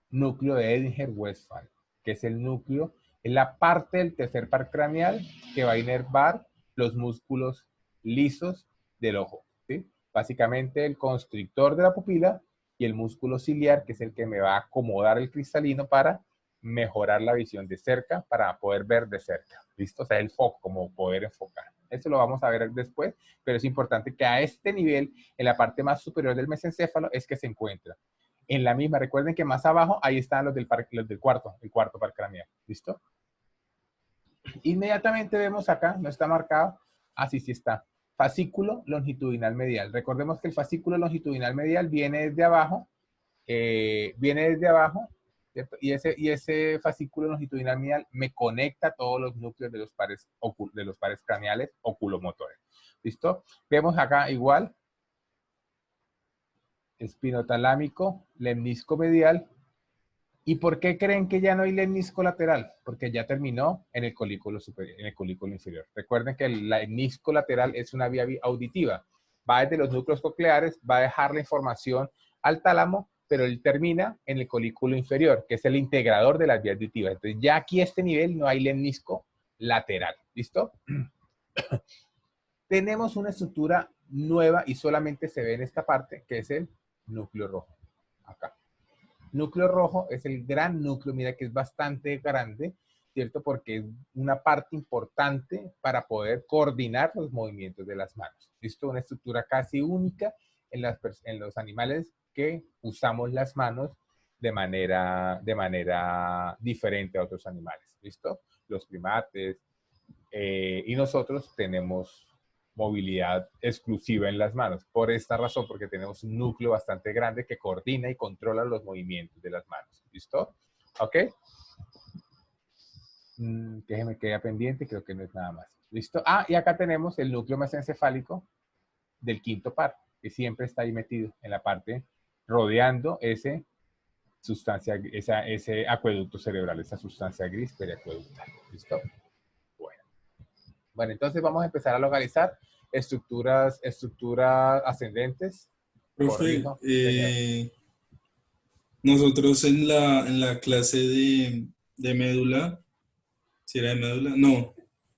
núcleo de Edinger-Westphal, que es el núcleo, es la parte del tercer par craneal que va a inervar los músculos lisos del ojo, ¿sí? Básicamente el constrictor de la pupila y el músculo ciliar, que es el que me va a acomodar el cristalino para mejorar la visión de cerca, para poder ver de cerca. ¿Listo? O sea, el foco, como poder enfocar. Eso lo vamos a ver después, pero es importante que a este nivel, en la parte más superior del mesencéfalo, es que se encuentra En la misma, recuerden que más abajo, ahí están los del cuarto, el cuarto par craneal. ¿Listo? Inmediatamente vemos acá, no está marcado, así sí está. Fascículo longitudinal medial. Recordemos que el fascículo longitudinal medial viene desde abajo, ¿cierto? Y ese fascículo longitudinal medial me conecta todos los núcleos de los pares craneales oculomotores. ¿Listo? Vemos acá igual, espinotalámico, lemnisco medial. ¿Y por qué creen que ya no hay lemnisco lateral? Porque ya terminó en el colículo superior, en el colículo inferior. Recuerden que el lemnisco lateral es una vía auditiva. Va desde los núcleos cocleares, va a dejar la información al tálamo, pero él termina en el colículo inferior, que es el integrador de las vías auditivas. Entonces ya aquí a este nivel no hay lemnisco lateral. ¿Listo? Tenemos una estructura nueva y solamente se ve en esta parte, que es el núcleo rojo. Acá. Núcleo rojo es el gran núcleo, mira que es bastante grande, ¿cierto? Porque es una parte importante para poder coordinar los movimientos de las manos. ¿Listo? Una estructura casi única en los animales que usamos las manos de manera diferente a otros animales. ¿Listo? Los primates y nosotros tenemos movilidad exclusiva en las manos. Por esta razón, porque tenemos un núcleo bastante grande que coordina y controla los movimientos de las manos. ¿Listo? ¿Ok? Que me quede pendiente, creo que no es nada más. ¿Listo? Ah, y acá tenemos el núcleo mesencefálico del quinto par, que siempre está ahí metido en la parte, rodeando ese acueducto cerebral, esa sustancia gris periacueductal. ¿Listo? Bueno, entonces vamos a empezar a localizar estructuras ascendentes. Profe, nosotros en la clase de médula, ¿si era de médula? No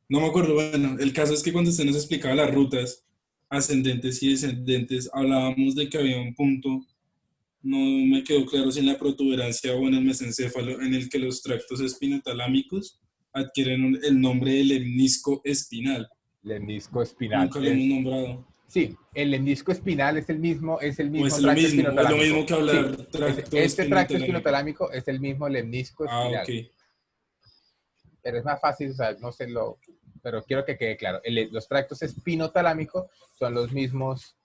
me acuerdo. Bueno, el caso es que cuando usted nos explicaba las rutas ascendentes y descendentes, hablábamos de que había un punto, no me quedó claro si en la protuberancia o en el mesencéfalo, en el que los tractos espinotalámicos adquieren el nombre de lemnisco espinal. Lemnisco espinal. Nunca lo hemos nombrado. Sí, el lemnisco espinal es el mismo O es lo tracto mismo, espinotalámico. es lo mismo que hablar Sí, tracto este tracto espinotalámico es el mismo lemnisco espinal. Ok. Pero es más fácil, o sea, no sé pero quiero que quede claro. Los tractos espinotalámicos son los mismos,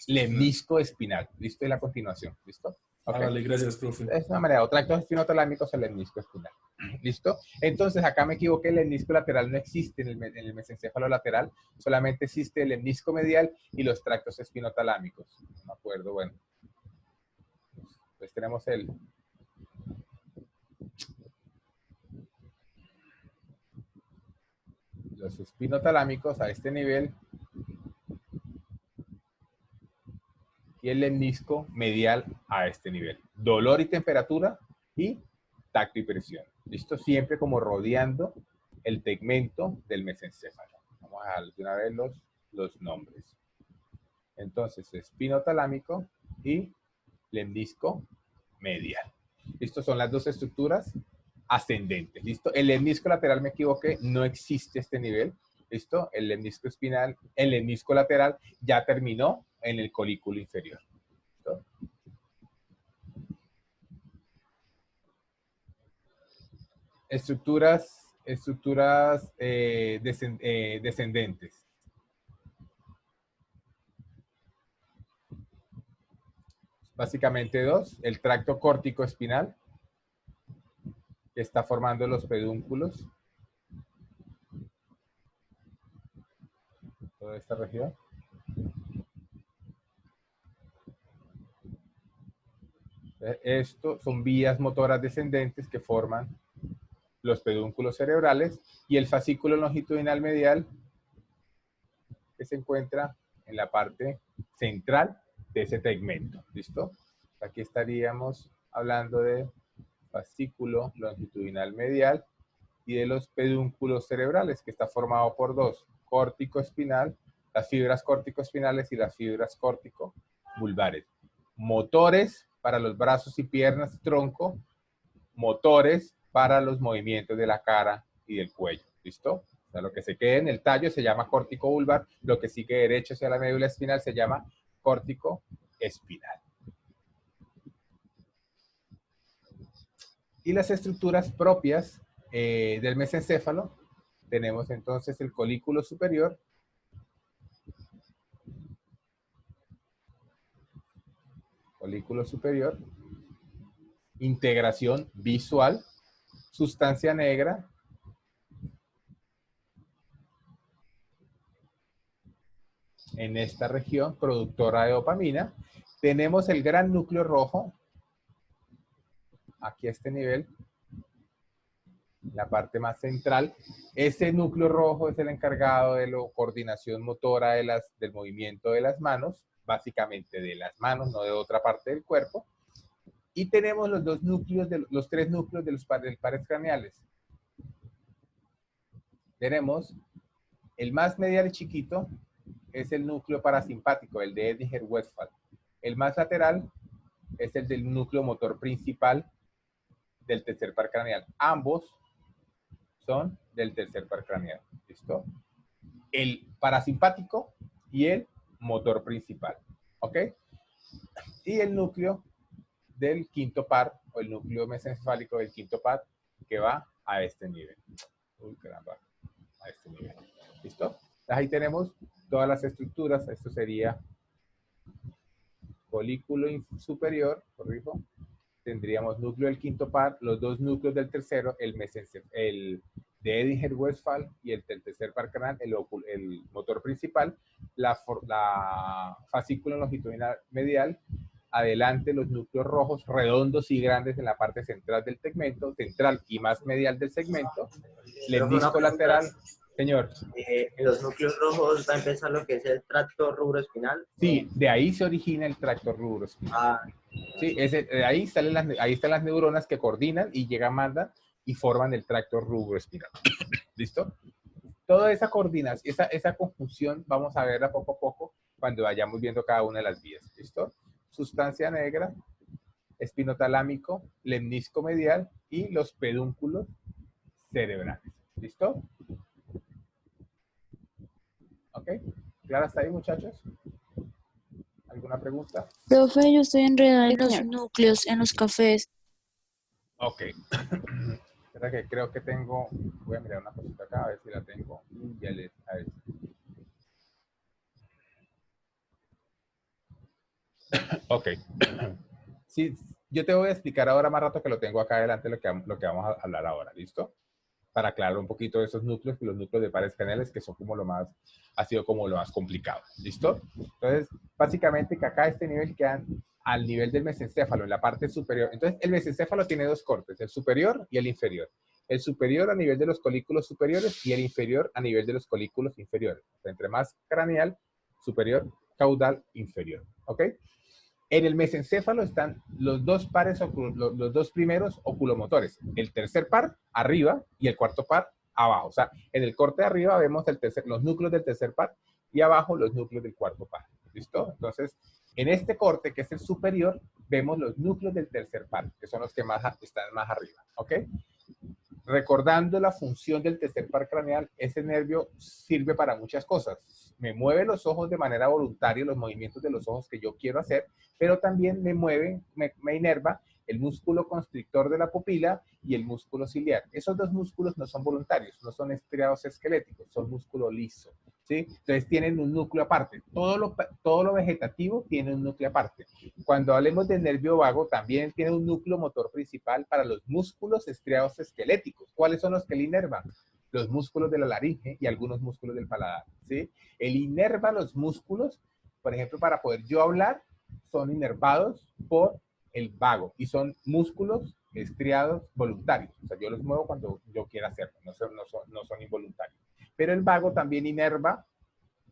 lemnisco espinal. ¿Listo? Y la continuación. ¿Listo? Okay. Vale, gracias, profe. Es una manera, o tractos espinotalámicos o lemnisco espinal. ¿Listo? Entonces, acá me equivoqué, el lemnisco lateral no existe en el mesencéfalo lateral, solamente existe el lemnisco medial y los tractos espinotalámicos. No me acuerdo, bueno. Pues tenemos los espinotalámicos a este nivel y el lemnisco medial a este nivel. Dolor y temperatura y tacto y presión. ¿Listo? Siempre como rodeando el tegmento del mesencéfalo. Vamos a dar de una vez los nombres. Entonces, espinotalámico y lemnisco medial. ¿Listo? Son las dos estructuras ascendentes. ¿Listo? El lemnisco lateral, me equivoqué, no existe este nivel. ¿Listo? El lemnisco espinal, el lemnisco lateral ya terminó en el colículo inferior. ¿Listo? Estructuras descendentes. Básicamente dos. El tracto córtico espinal, que está formando los pedúnculos. Toda esta región. Esto son vías motoras descendentes que forman los pedúnculos cerebrales y el fascículo longitudinal medial que se encuentra en la parte central de ese tegmento. ¿Listo? Aquí estaríamos hablando de fascículo longitudinal medial y de los pedúnculos cerebrales, que está formado por dos: córtico espinal, las fibras córtico-espinales y las fibras córtico-vulvares. Motores para los brazos y piernas, tronco, motores para los movimientos de la cara y del cuello. ¿Listo? O sea, lo que se quede en el tallo se llama córtico vulvar, lo que sigue derecho hacia la médula espinal se llama córtico espinal. Y las estructuras propias del mesencéfalo, tenemos entonces el colículo superior, integración visual, sustancia negra, en esta región, productora de dopamina. Tenemos el gran núcleo rojo, aquí a este nivel, la parte más central. Ese núcleo rojo es el encargado de la coordinación motora del movimiento de las manos, básicamente de las manos, no de otra parte del cuerpo. Y tenemos los tres núcleos de los pares craneales. Tenemos el más medial y chiquito, es el núcleo parasimpático, el de Edinger-Westphal. El más lateral es el del núcleo motor principal del tercer par craneal. Ambos son del tercer par craneal. ¿Listo? El parasimpático y el motor principal. ¿Ok? Y el núcleo del quinto par, o el núcleo mesencefálico del quinto par, que va a este nivel. Uy, caramba. A este nivel. ¿Listo? Ahí tenemos todas las estructuras. Esto sería colículo superior, corrijo. Tendríamos núcleo del quinto par, los dos núcleos del tercero, el de Edinger-Westphal y el del tercer par craneal, el motor principal, la fascícula longitudinal medial, adelante los núcleos rojos redondos y grandes en la parte central del segmento, central y más medial del segmento, el disco lateral. Señor. En los núcleos rojos va a empezar lo que es el tracto rubroespinal. Sí, de ahí se origina el tracto rubroespinal. Sí, de ahí están las neuronas que coordinan y mandan y forman el tracto rubroespinal. ¿Listo? Toda esa coordinación, esa conjunción, vamos a verla poco a poco cuando vayamos viendo cada una de las vías. ¿Listo? Sustancia negra, espinotalámico, lemnisco medial y los pedúnculos cerebrales. ¿Listo? ¿Ok? ¿Clara hasta ahí, muchachos? ¿Alguna pregunta? Profe, yo estoy enredada en los núcleos, en los cafés. Ok. Espera que creo que tengo... Voy a mirar una cosita acá, a ver si la tengo. Ya les... A ver. Ok. Sí, yo te voy a explicar ahora más rato que lo tengo acá adelante lo que vamos a hablar ahora. ¿Listo? Para aclarar un poquito de esos núcleos, los núcleos de pares craneales, que son como ha sido como lo más complicado. ¿Listo? Entonces, básicamente que acá este nivel quedan al nivel del mesencéfalo, en la parte superior. Entonces, el mesencéfalo tiene dos cortes, el superior y el inferior. El superior a nivel de los colículos superiores y el inferior a nivel de los colículos inferiores. O sea, entre más craneal, superior, caudal, inferior. ¿Ok? En el mesencéfalo están los dos primeros oculomotores. El tercer par arriba y el cuarto par abajo. O sea, en el corte de arriba vemos los núcleos del tercer par y abajo los núcleos del cuarto par. ¿Listo? Entonces, en este corte, que es el superior, vemos los núcleos del tercer par, que son los que están más arriba. ¿Ok? Recordando la función del tercer par craneal, ese nervio sirve para muchas cosas. Me mueve los ojos de manera voluntaria, los movimientos de los ojos que yo quiero hacer, pero también me inerva el músculo constrictor de la pupila y el músculo ciliar. Esos dos músculos no son voluntarios, no son estriados esqueléticos, son músculo liso, ¿sí? Entonces tienen un núcleo aparte. Todo lo vegetativo tiene un núcleo aparte. Cuando hablemos del nervio vago, también tiene un núcleo motor principal para los músculos estriados esqueléticos. ¿Cuáles son los que le inervan? Los músculos de la laringe y algunos músculos del paladar, ¿sí? Él inerva los músculos, por ejemplo, para poder yo hablar, son inervados por el vago y son músculos estriados voluntarios. O sea, yo los muevo cuando yo quiera hacerlo, no son involuntarios. Pero el vago también inerva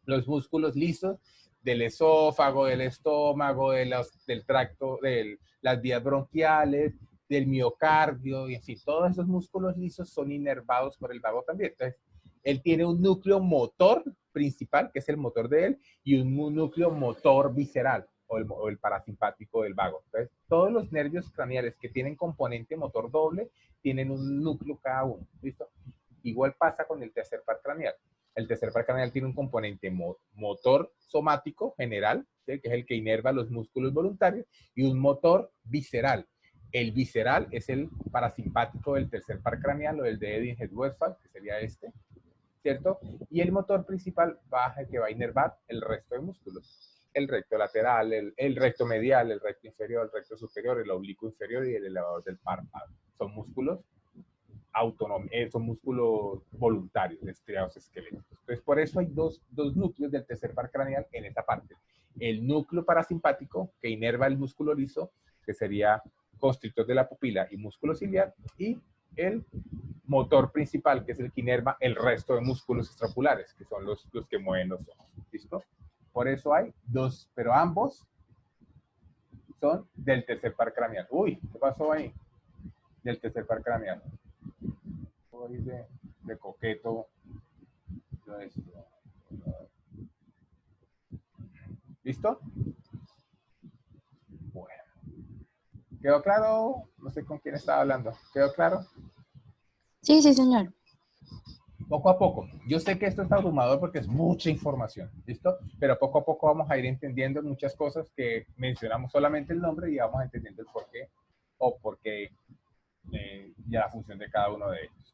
los músculos lisos del esófago, del estómago, del tracto, de las vías bronquiales, del miocardio, y en fin, todos esos músculos lisos son inervados por el vago también. Entonces, él tiene un núcleo motor principal, que es el motor de él, y un núcleo motor visceral, o el parasimpático del vago. Entonces, todos los nervios craneales que tienen componente motor doble, tienen un núcleo cada uno, ¿listo? Igual pasa con el tercer par craneal. El tercer par craneal tiene un componente motor somático general, ¿sí? Que es el que inerva los músculos voluntarios, y un motor visceral. El visceral es el parasimpático del tercer par craneal o el de Eddinghead-Westphal, que sería este, ¿cierto? Y el motor principal que va a inervar el resto de músculos. El recto lateral, el recto medial, el recto inferior, el recto superior, el oblicuo inferior y el elevador del párpado. Son músculos autónomos, son músculos voluntarios, estriados esqueléticos. Entonces, por eso hay dos núcleos del tercer par craneal en esta parte. El núcleo parasimpático, que inerva el músculo liso, que sería constrictor de la pupila y músculo ciliar, y el motor principal, que es el que inerva el resto de músculos extraculares, que son los que mueven los ojos. ¿Listo? Por eso hay dos, pero ambos son del tercer par craneal. Uy, ¿qué pasó ahí? Del tercer par craneal. Voy de coqueto. ¿Listo? Bueno. ¿Quedó claro? No sé con quién estaba hablando. ¿Quedó claro? Sí, sí, señor. Poco a poco. Yo sé que esto es abrumador porque es mucha información, ¿listo? Pero poco a poco vamos a ir entendiendo muchas cosas que mencionamos solamente el nombre y vamos entendiendo el porqué o porqué ya la función de cada uno de ellos.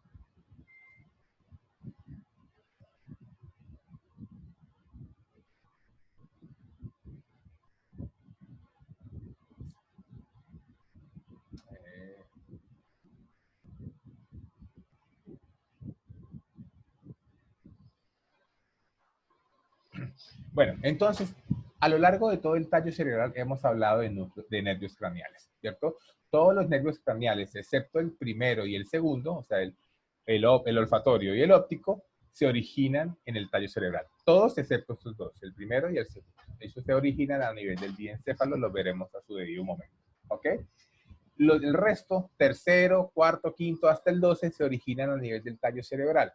Bueno, entonces, a lo largo de todo el tallo cerebral hemos hablado de nervios craneales, ¿cierto? Todos los nervios craneales, excepto el primero y el segundo, o sea, el olfatorio y el óptico, se originan en el tallo cerebral. Todos excepto estos dos, el primero y el segundo. Ellos se originan a nivel del diencéfalo, lo veremos a su debido momento, ¿ok? El resto, tercero, cuarto, quinto, hasta el 12, se originan a nivel del tallo cerebral.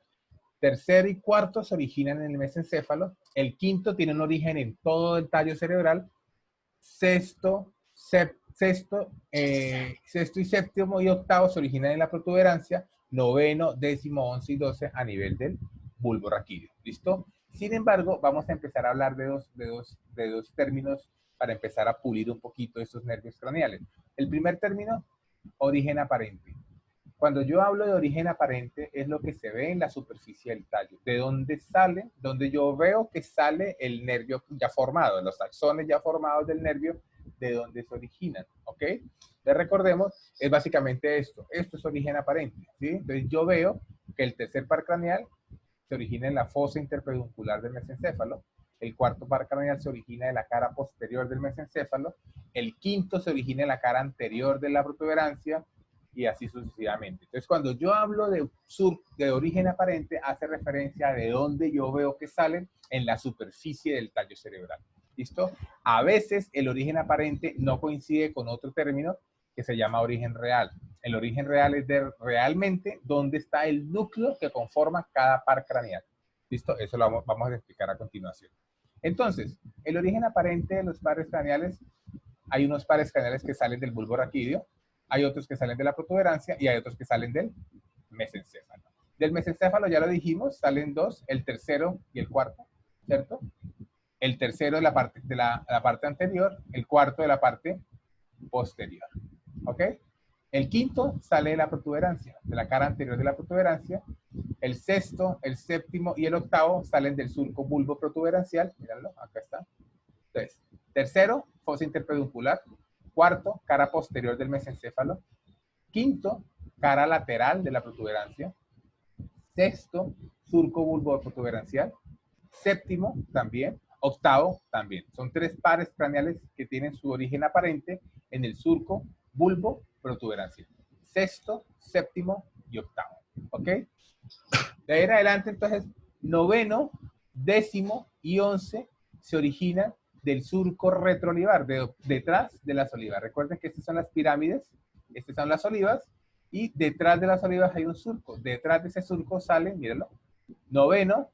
Tercero y cuarto se originan en el mesencéfalo. El quinto tiene un origen en todo el tallo cerebral. Sexto y séptimo y octavo se originan en la protuberancia. Noveno, décimo, 11 y 12 a nivel del bulbo raquídeo. ¿Listo? Sin embargo, vamos a empezar a hablar de dos términos para empezar a pulir un poquito estos nervios craneales. El primer término, origen aparente. Cuando yo hablo de origen aparente, es lo que se ve en la superficie del tallo. ¿De dónde sale? Donde yo veo que sale el nervio ya formado, los axones ya formados del nervio, de dónde se originan, ¿ok? Les recordemos, es básicamente esto. Esto es origen aparente, ¿sí? Entonces yo veo que el tercer par craneal se origina en la fosa interpeduncular del mesencéfalo. El cuarto par craneal se origina en la cara posterior del mesencéfalo. El quinto se origina en la cara anterior de la protuberancia, y así sucesivamente. Entonces, cuando yo hablo de origen aparente, hace referencia a de dónde yo veo que salen en la superficie del tallo cerebral. ¿Listo? A veces el origen aparente no coincide con otro término que se llama origen real. El origen real es de realmente dónde está el núcleo que conforma cada par craneal. ¿Listo? Eso lo vamos a explicar a continuación. Entonces, el origen aparente de los pares craneales, hay unos pares craneales que salen del bulbo raquídeo, hay otros que salen de la protuberancia y hay otros que salen del mesencéfalo. Del mesencéfalo, ya lo dijimos, salen dos, el tercero y el cuarto, ¿cierto? El tercero de la parte anterior, el cuarto de la parte posterior, ¿ok? El quinto sale de la protuberancia, de la cara anterior de la protuberancia. El sexto, el séptimo y el octavo salen del surco bulbo protuberancial. Mírenlo, acá está. Entonces, tercero, fosa interpeduncular. Cuarto, cara posterior del mesencéfalo. Quinto, cara lateral de la protuberancia. Sexto, surco bulbo protuberancial. Séptimo, también. Octavo, también. Son tres pares craneales que tienen su origen aparente en el surco bulbo protuberancial. Sexto, séptimo y octavo. ¿Ok? De ahí en adelante, entonces, noveno, décimo y 11 se originan del surco retroolivar, detrás de las olivas. Recuerden que estas son las pirámides, estas son las olivas, y detrás de las olivas hay un surco. Detrás de ese surco salen, mírenlo, noveno,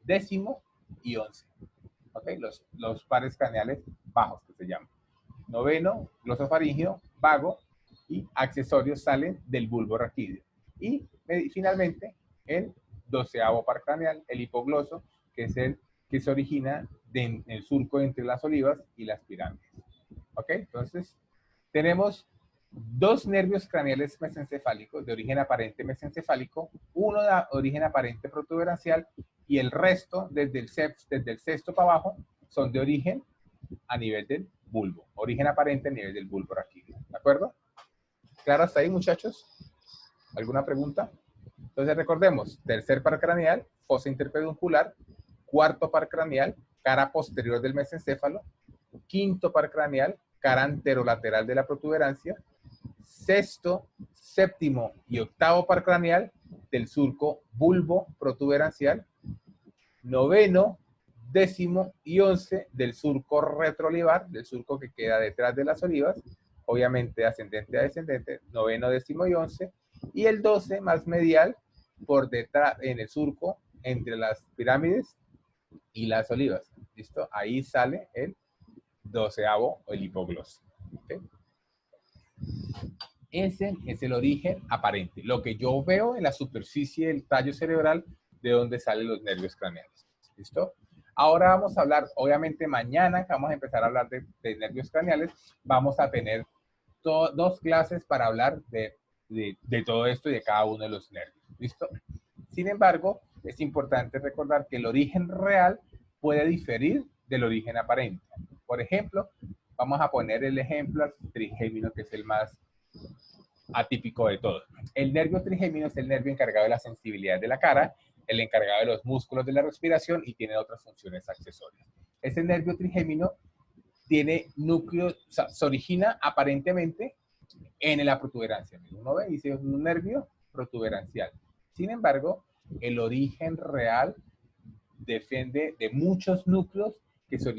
décimo y 11. ¿Ok? Los pares craneales bajos, que se llaman. Noveno, glosofaringeo, vago, y accesorios salen del bulbo raquídeo. Y finalmente, el 12avo par craneal, el hipogloso, que es el que se origina en el surco entre las olivas y las pirámides. ¿Ok? Entonces, tenemos dos nervios craneales mesencefálicos de origen aparente mesencefálico, uno de origen aparente protuberancial y el resto desde el sexto para abajo son de origen a nivel del bulbo, origen aparente a nivel del bulbo raquídeo, ¿de acuerdo? ¿Claro hasta ahí, muchachos? ¿Alguna pregunta? Entonces recordemos, tercer par craneal, fosa interpeduncular, cuarto par craneal, cara posterior del mesencéfalo, quinto par craneal, cara anterolateral de la protuberancia, sexto, séptimo y octavo par craneal del surco bulbo protuberancial, noveno, décimo y 11 del surco retroolivar, del surco que queda detrás de las olivas, obviamente ascendente a descendente, noveno, décimo y 11, y el 12 más medial por detrás en el surco entre las pirámides y las olivas. ¿Listo? Ahí sale el 12avo o el hipogloso. ¿Okay? Ese es el origen aparente, lo que yo veo en la superficie del tallo cerebral de donde salen los nervios craneales. ¿Listo? Ahora vamos a hablar, obviamente mañana que vamos a empezar a hablar de nervios craneales, vamos a tener dos clases para hablar de todo esto y de cada uno de los nervios. ¿Listo? Sin embargo, es importante recordar que el origen real puede diferir del origen aparente. Por ejemplo, vamos a poner el ejemplo al trigémino, que es el más atípico de todos. El nervio trigémino es el nervio encargado de la sensibilidad de la cara, el encargado de los músculos de la respiración y tiene otras funciones accesorias. Ese nervio trigémino tiene núcleo, o sea, se origina aparentemente en la protuberancia. Uno ve y dice un nervio protuberancial. Sin embargo, el origen real depende de muchos núcleos que se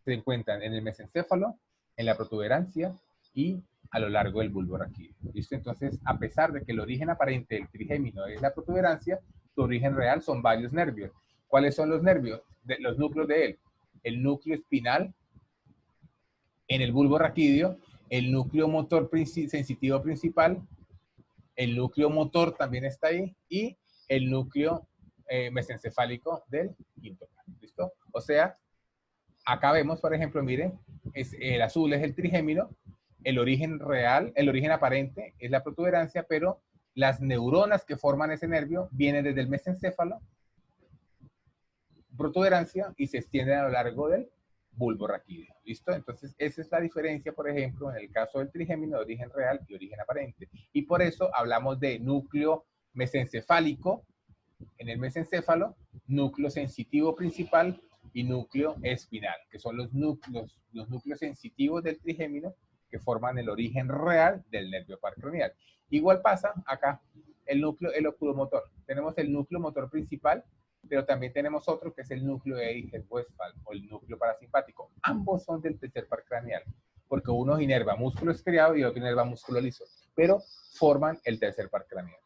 encuentran en el mesencéfalo, en la protuberancia y a lo largo del bulbo raquídeo. ¿Listo? Entonces, a pesar de que el origen aparente del trigémino es la protuberancia, su origen real son varios nervios. ¿Cuáles son los nervios? Los núcleos de él. El núcleo espinal en el bulbo raquídeo, el núcleo motor sensitivo principal, el núcleo motor también está ahí, y el núcleo mesencefálico del quinto par. ¿Listo? O sea, acá vemos, por ejemplo, miren, el azul es el trigémino, el origen real, el origen aparente es la protuberancia, pero las neuronas que forman ese nervio vienen desde el mesencéfalo, protuberancia, y se extienden a lo largo del bulbo raquídeo. ¿Listo? Entonces, esa es la diferencia, por ejemplo, en el caso del trigémino de origen real y origen aparente. Y por eso hablamos de núcleo mesencefálico en el mesencéfalo, núcleo sensitivo principal y núcleo espinal, que son los núcleos sensitivos del trigémino que forman el origen real del nervio par craneal. Igual pasa acá, el oculomotor. Tenemos el núcleo motor principal, pero también tenemos otro que es el núcleo de Eyger-Westphal o el núcleo parasimpático. Ambos son del tercer par craneal, porque uno inerva músculo estriado y otro inerva músculo liso, pero forman el tercer par craneal.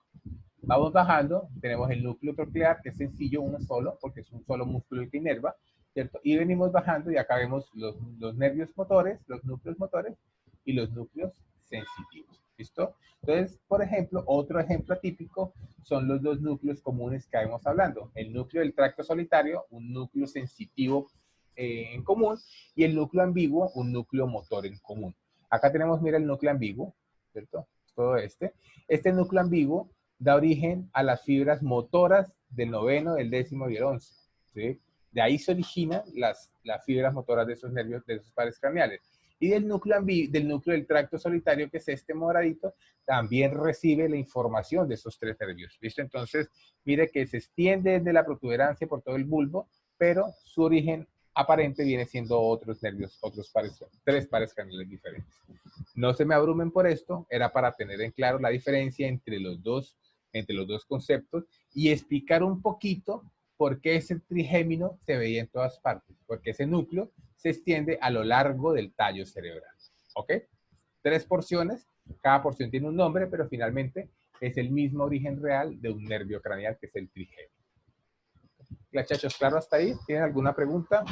Vamos bajando, tenemos el núcleo troclear, que es sencillo, uno solo, porque es un solo músculo el que inerva, ¿cierto? Y venimos bajando y acá vemos los nervios motores, los núcleos motores y los núcleos sensitivos. ¿Listo? Entonces, por ejemplo, otro ejemplo típico son los dos núcleos comunes que estamos hablando. El núcleo del tracto solitario, un núcleo sensitivo en común, y el núcleo ambiguo, un núcleo motor en común. Acá tenemos, mira, el núcleo ambiguo, ¿cierto? Todo este. Este núcleo ambiguo da origen a las fibras motoras del noveno, del décimo y el 11. ¿Sí? De ahí se originan las fibras motoras de esos nervios, de esos pares craneales. Y del núcleo del tracto solitario, que es este moradito, también recibe la información de esos tres nervios. ¿Listo? Entonces, mire que se extiende desde la protuberancia por todo el bulbo, pero su origen aparente viene siendo otros nervios, tres pares craneales diferentes. No se me abrumen por esto, era para tener en claro la diferencia entre los dos conceptos y explicar un poquito por qué ese trigémino se veía en todas partes, porque ese núcleo se extiende a lo largo del tallo cerebral. ¿Ok? 3 porciones, cada porción tiene un nombre, pero finalmente es el mismo origen real de un nervio craneal, que es el trigémino. Muchachos, ¿claro hasta ahí? ¿Tienen alguna pregunta?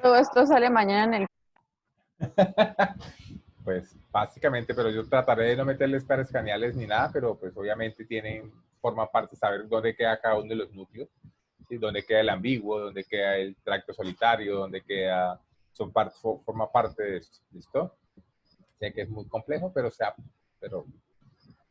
Todo esto sale mañana en el... Pues básicamente, pero yo trataré de no meterles pares craneales ni nada, pero pues obviamente forma parte de saber dónde queda cada uno de los núcleos, ¿sí? Dónde queda el ambiguo, dónde queda el tracto solitario, dónde queda forma parte de esto, ¿listo? Sé que es muy complejo, pero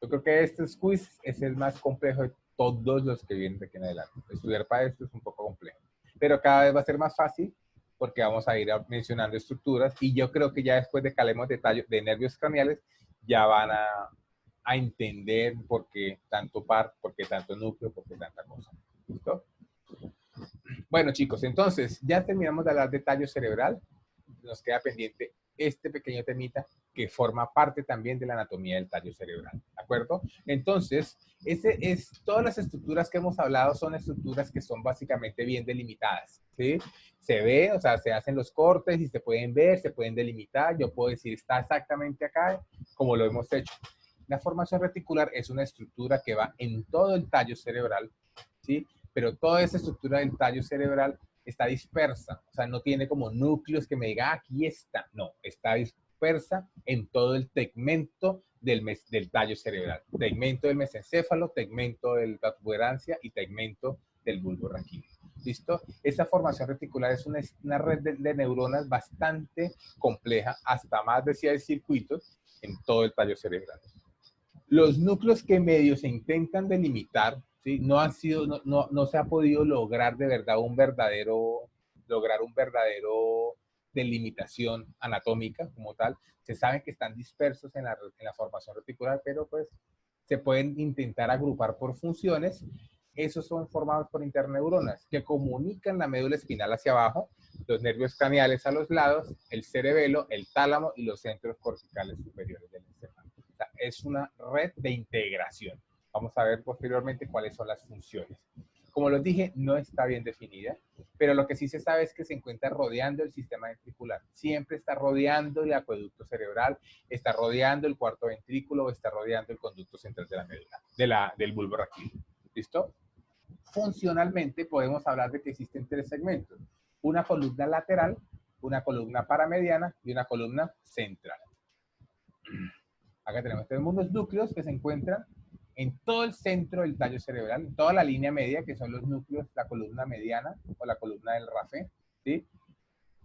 yo creo que este quiz es el más complejo de todos los que vienen de aquí en adelante. Estudiar para esto es un poco complejo, pero cada vez va a ser más fácil porque vamos a ir mencionando estructuras y yo creo que ya después de que hablemos de nervios craneales, ya van a entender por qué tanto par, por qué tanto núcleo, por qué tanta cosa. ¿Listo? Bueno, chicos, entonces ya terminamos de hablar de tallo cerebral. Nos queda pendiente este pequeño temita que forma parte también de la anatomía del tallo cerebral, ¿de acuerdo? Entonces, todas las estructuras que hemos hablado son estructuras que son básicamente bien delimitadas, ¿sí? Se ve, o sea, se hacen los cortes y se pueden ver, se pueden delimitar. Yo puedo decir, está exactamente acá, como lo hemos hecho. La formación reticular es una estructura que va en todo el tallo cerebral, ¿sí? Pero toda esa estructura del tallo cerebral está dispersa, o sea, no tiene como núcleos que me diga, aquí está. No, está dispersa en todo el tegmento del tallo cerebral. Tegmento del mesencéfalo, tegmento de la tuberancia y tegmento del bulbo raquídeo. ¿Listo? Esa formación reticular es una red de neuronas bastante compleja, hasta más de 100 circuitos en todo el tallo cerebral. Los núcleos que medio se intentan delimitar, ¿sí? No se ha podido lograr de verdad lograr un verdadero delimitación anatómica como tal. Se sabe que están dispersos en la formación reticular, pero pues se pueden intentar agrupar por funciones. Esos son formados por interneuronas que comunican la médula espinal hacia abajo, los nervios craneales a los lados, el cerebelo, el tálamo y los centros corticales superiores del encéfalo. O sea, es una red de integración. Vamos a ver posteriormente cuáles son las funciones. Como les dije, no está bien definida, pero lo que sí se sabe es que se encuentra rodeando el sistema ventricular. Siempre está rodeando el acueducto cerebral, está rodeando el cuarto ventrículo, está rodeando el conducto central de la médula, del bulbo raquídeo. ¿Listo? Funcionalmente podemos hablar de que existen 3 segmentos. Una columna lateral, una columna paramediana y una columna central. Acá tenemos unos núcleos que se encuentran en todo el centro del tallo cerebral, en toda la línea media, que son los núcleos, la columna mediana o la columna del Raphe, ¿sí?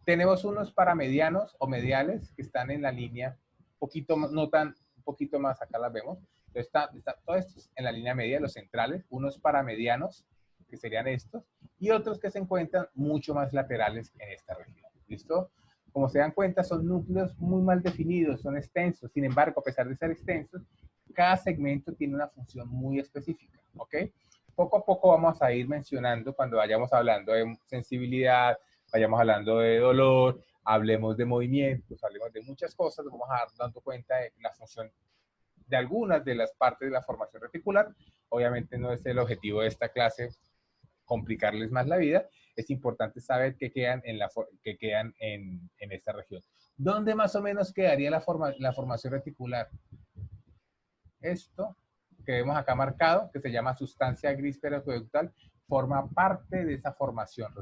Tenemos unos paramedianos o mediales que están en la línea, un poquito más, acá las vemos. Entonces está todo esto en la línea media, los centrales, unos paramedianos, que serían estos, y otros que se encuentran mucho más laterales en esta región. ¿Listo? Como se dan cuenta, son núcleos muy mal definidos, son extensos. Sin embargo, a pesar de ser extensos, cada segmento tiene una función muy específica, ¿ok? Poco a poco vamos a ir mencionando cuando vayamos hablando de sensibilidad, vayamos hablando de dolor, hablemos de movimientos, hablemos de muchas cosas, vamos a dar dando cuenta de la función de algunas de las partes de la formación reticular. Obviamente no es el objetivo de esta clase complicarles más la vida, es importante saber que quedan en esta región. ¿Dónde más o menos quedaría la formación reticular? Esto que vemos acá marcado, que se llama sustancia gris periaqueductal, forma parte de esa formación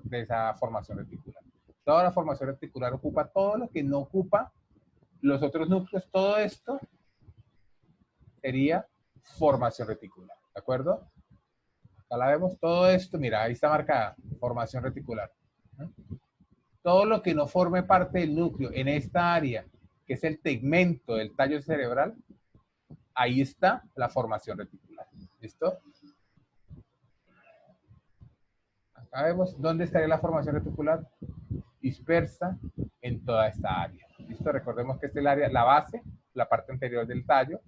reticular. Toda la formación reticular ocupa todo lo que no ocupa los otros núcleos. Todo esto sería formación reticular, ¿de acuerdo? Acá la vemos, todo esto, mira, ahí está marcada, formación reticular. Todo lo que no forme parte del núcleo en esta área, que es el tegmento del tallo cerebral, ahí está la formación reticular. ¿Listo? Acá vemos dónde estaría la formación reticular dispersa en toda esta área. ¿Listo? Recordemos que esta es el área, la base, la parte anterior del tallo,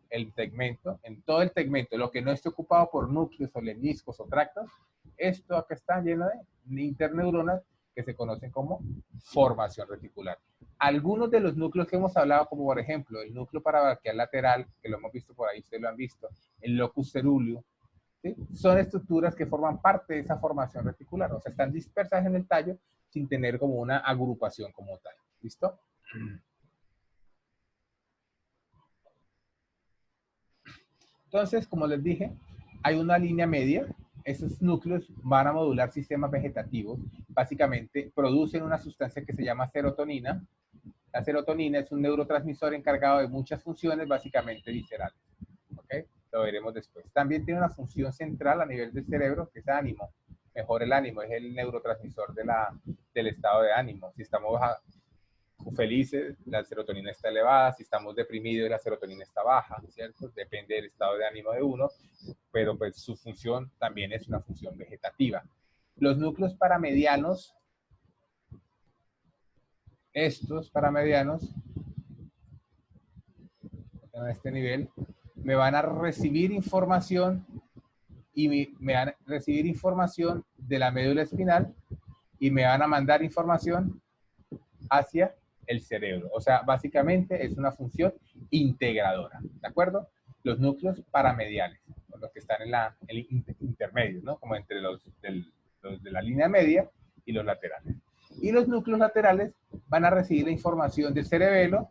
el tegmento, en todo el tegmento, lo que no esté ocupado por núcleos o lemniscos o tractos, esto acá está lleno de interneuronas que se conocen como formación reticular. Algunos de los núcleos que hemos hablado, como por ejemplo el núcleo parabraquial lateral, que lo hemos visto por ahí, ustedes lo han visto, el locus cerúleo, ¿sí? Son estructuras que forman parte de esa formación reticular, o sea, están dispersas en el tallo sin tener como una agrupación como tal. ¿Listo? Entonces, como les dije, hay una línea media. Esos núcleos van a modular sistemas vegetativos. Básicamente, producen una sustancia que se llama serotonina. La serotonina es un neurotransmisor encargado de muchas funciones, básicamente viscerales. ¿Ok? Lo veremos después. También tiene una función central a nivel del cerebro, que es ánimo. Mejor el ánimo, es el neurotransmisor del estado de ánimo. Si estamos felices, la serotonina está elevada, si estamos deprimidos, la serotonina está baja, ¿cierto? Depende del estado de ánimo de uno, pero pues su función también es una función vegetativa. Los núcleos paramedianos, estos paramedianos, a este nivel, me van a recibir información y me van a recibir información de la médula espinal y me van a mandar información hacia el cerebro. O sea, básicamente es una función integradora, ¿de acuerdo? Los núcleos paramediales, los que están en el intermedio, ¿no? Como entre los de la línea media y los laterales. Y los núcleos laterales van a recibir la información del cerebelo,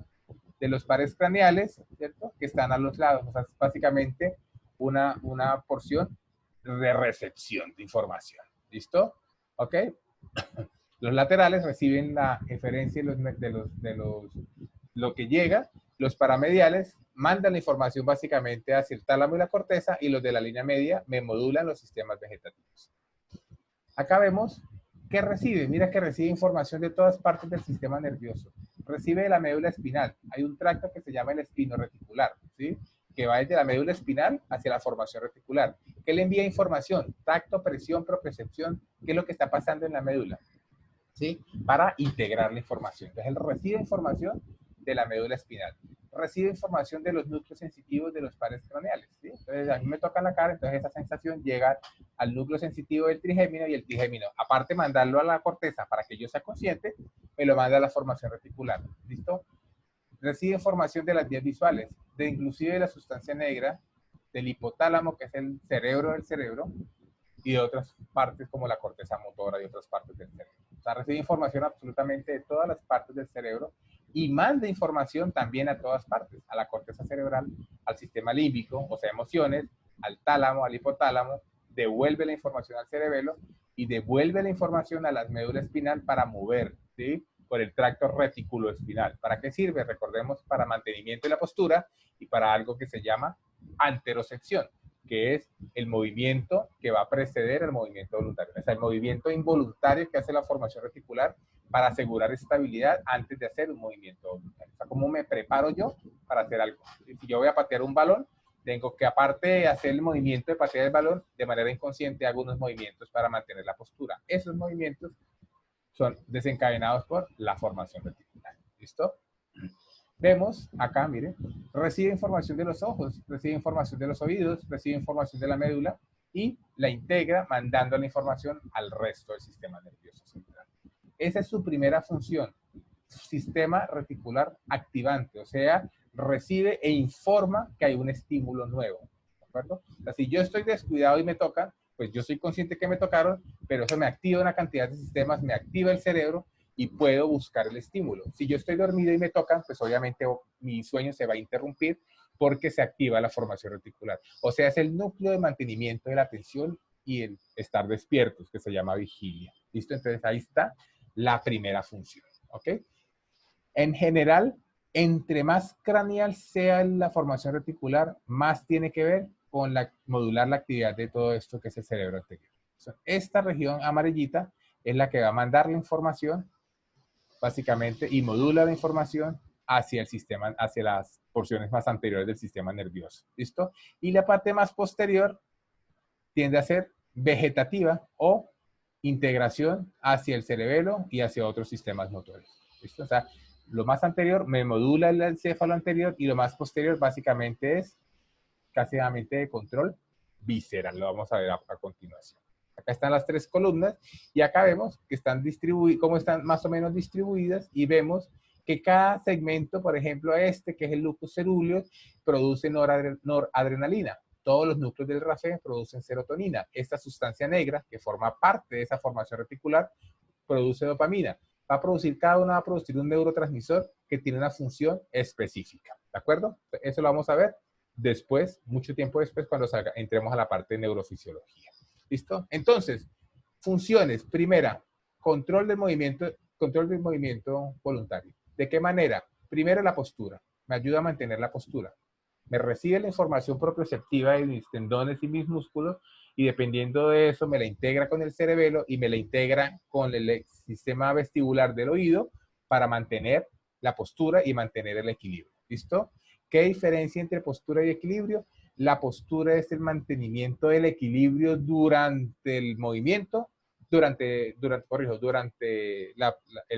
de los pares craneales, ¿cierto? Que están a los lados. O sea, es básicamente una porción de recepción de información. ¿Listo? ¿Ok? Los laterales reciben la eferencia de lo que llega. Los paramediales mandan la información básicamente hacia el tálamo y la corteza, y los de la línea media me modulan los sistemas vegetativos. Acá vemos que recibe, mira que recibe información de todas partes del sistema nervioso. Recibe de la médula espinal. Hay un tracto que se llama el espino-reticular, ¿sí? Que va desde la médula espinal hacia la formación reticular. ¿Qué le envía información? Tacto, presión, propiocepción. ¿Qué es lo que está pasando en la médula? ¿Sí? Para integrar la información. Entonces, él recibe información de la médula espinal. Recibe información de los núcleos sensitivos de los pares craneales, ¿sí? Entonces, a mí me toca la cara, entonces esa sensación llega al núcleo sensitivo del trigémino, y el trigémino, aparte de mandarlo a la corteza para que yo sea consciente, me lo manda a la formación reticular. ¿Listo? Recibe información de las vías visuales, de inclusive de la sustancia negra, del hipotálamo, que es el cerebro del cerebro, y de otras partes como la corteza motora y otras partes del cerebro. O sea, recibe información absolutamente de todas las partes del cerebro y manda información también a todas partes, a la corteza cerebral, al sistema límbico, o sea, emociones, al tálamo, al hipotálamo, devuelve la información al cerebelo y devuelve la información a la médula espinal para mover, ¿sí? Por el tracto reticuloespinal. ¿Para qué sirve? Recordemos, para mantenimiento de la postura y para algo que se llama anterocepción, que es el movimiento que va a preceder el movimiento voluntario. O sea, el movimiento involuntario que hace la formación reticular para asegurar estabilidad antes de hacer un movimiento voluntario. O sea, ¿cómo me preparo yo para hacer algo? Si yo voy a patear un balón, tengo que, aparte de hacer el movimiento de patear el balón, de manera inconsciente hago unos movimientos para mantener la postura. Esos movimientos son desencadenados por la formación reticular. ¿Listo? Vemos acá, miren, recibe información de los ojos, recibe información de los oídos, recibe información de la médula y la integra mandando la información al resto del sistema nervioso central. Esa es su primera función, sistema reticular activante, o sea, recibe e informa que hay un estímulo nuevo, ¿de acuerdo? O sea, si yo estoy descuidado y me tocan, pues yo soy consciente que me tocaron, pero eso me activa una cantidad de sistemas, me activa el cerebro y puedo buscar el estímulo. Si yo estoy dormido y me tocan, pues obviamente mi sueño se va a interrumpir porque se activa la formación reticular. O sea, es el núcleo de mantenimiento de la atención y el estar despiertos, que se llama vigilia. ¿Listo? Entonces ahí está la primera función. ¿Ok? En general, entre más craneal sea la formación reticular, más tiene que ver con modular la actividad de todo esto que es el cerebro anterior. Esta región amarillita es la que va a mandar la información, básicamente, y modula la información hacia el sistema, hacia las porciones más anteriores del sistema nervioso. ¿Listo? Y la parte más posterior tiende a ser vegetativa o integración hacia el cerebelo y hacia otros sistemas motores. ¿Listo? O sea, lo más anterior me modula el encéfalo anterior y lo más posterior básicamente es básicamente de control visceral. Lo vamos a ver a continuación. Acá están las tres columnas y acá vemos que están distribuidas, cómo están más o menos distribuidas, y vemos que cada segmento, por ejemplo este, que es el locus cerúleus, produce noradrenalina. Todos los núcleos del RAFE producen serotonina. Esta sustancia negra, que forma parte de esa formación reticular, produce dopamina. Cada uno va a producir un neurotransmisor que tiene una función específica. ¿De acuerdo? Eso lo vamos a ver después, mucho tiempo después, cuando entremos a la parte de neurofisiología. ¿Listo? Entonces, funciones. Primera, control del movimiento voluntario. ¿De qué manera? Primero, la postura. Me ayuda a mantener la postura. Me recibe la información propioceptiva de mis tendones y mis músculos, y dependiendo de eso me la integra con el cerebelo y me la integra con el sistema vestibular del oído para mantener la postura y mantener el equilibrio. ¿Listo? ¿Qué diferencia entre postura y equilibrio? La postura es el mantenimiento del equilibrio durante el movimiento, durante el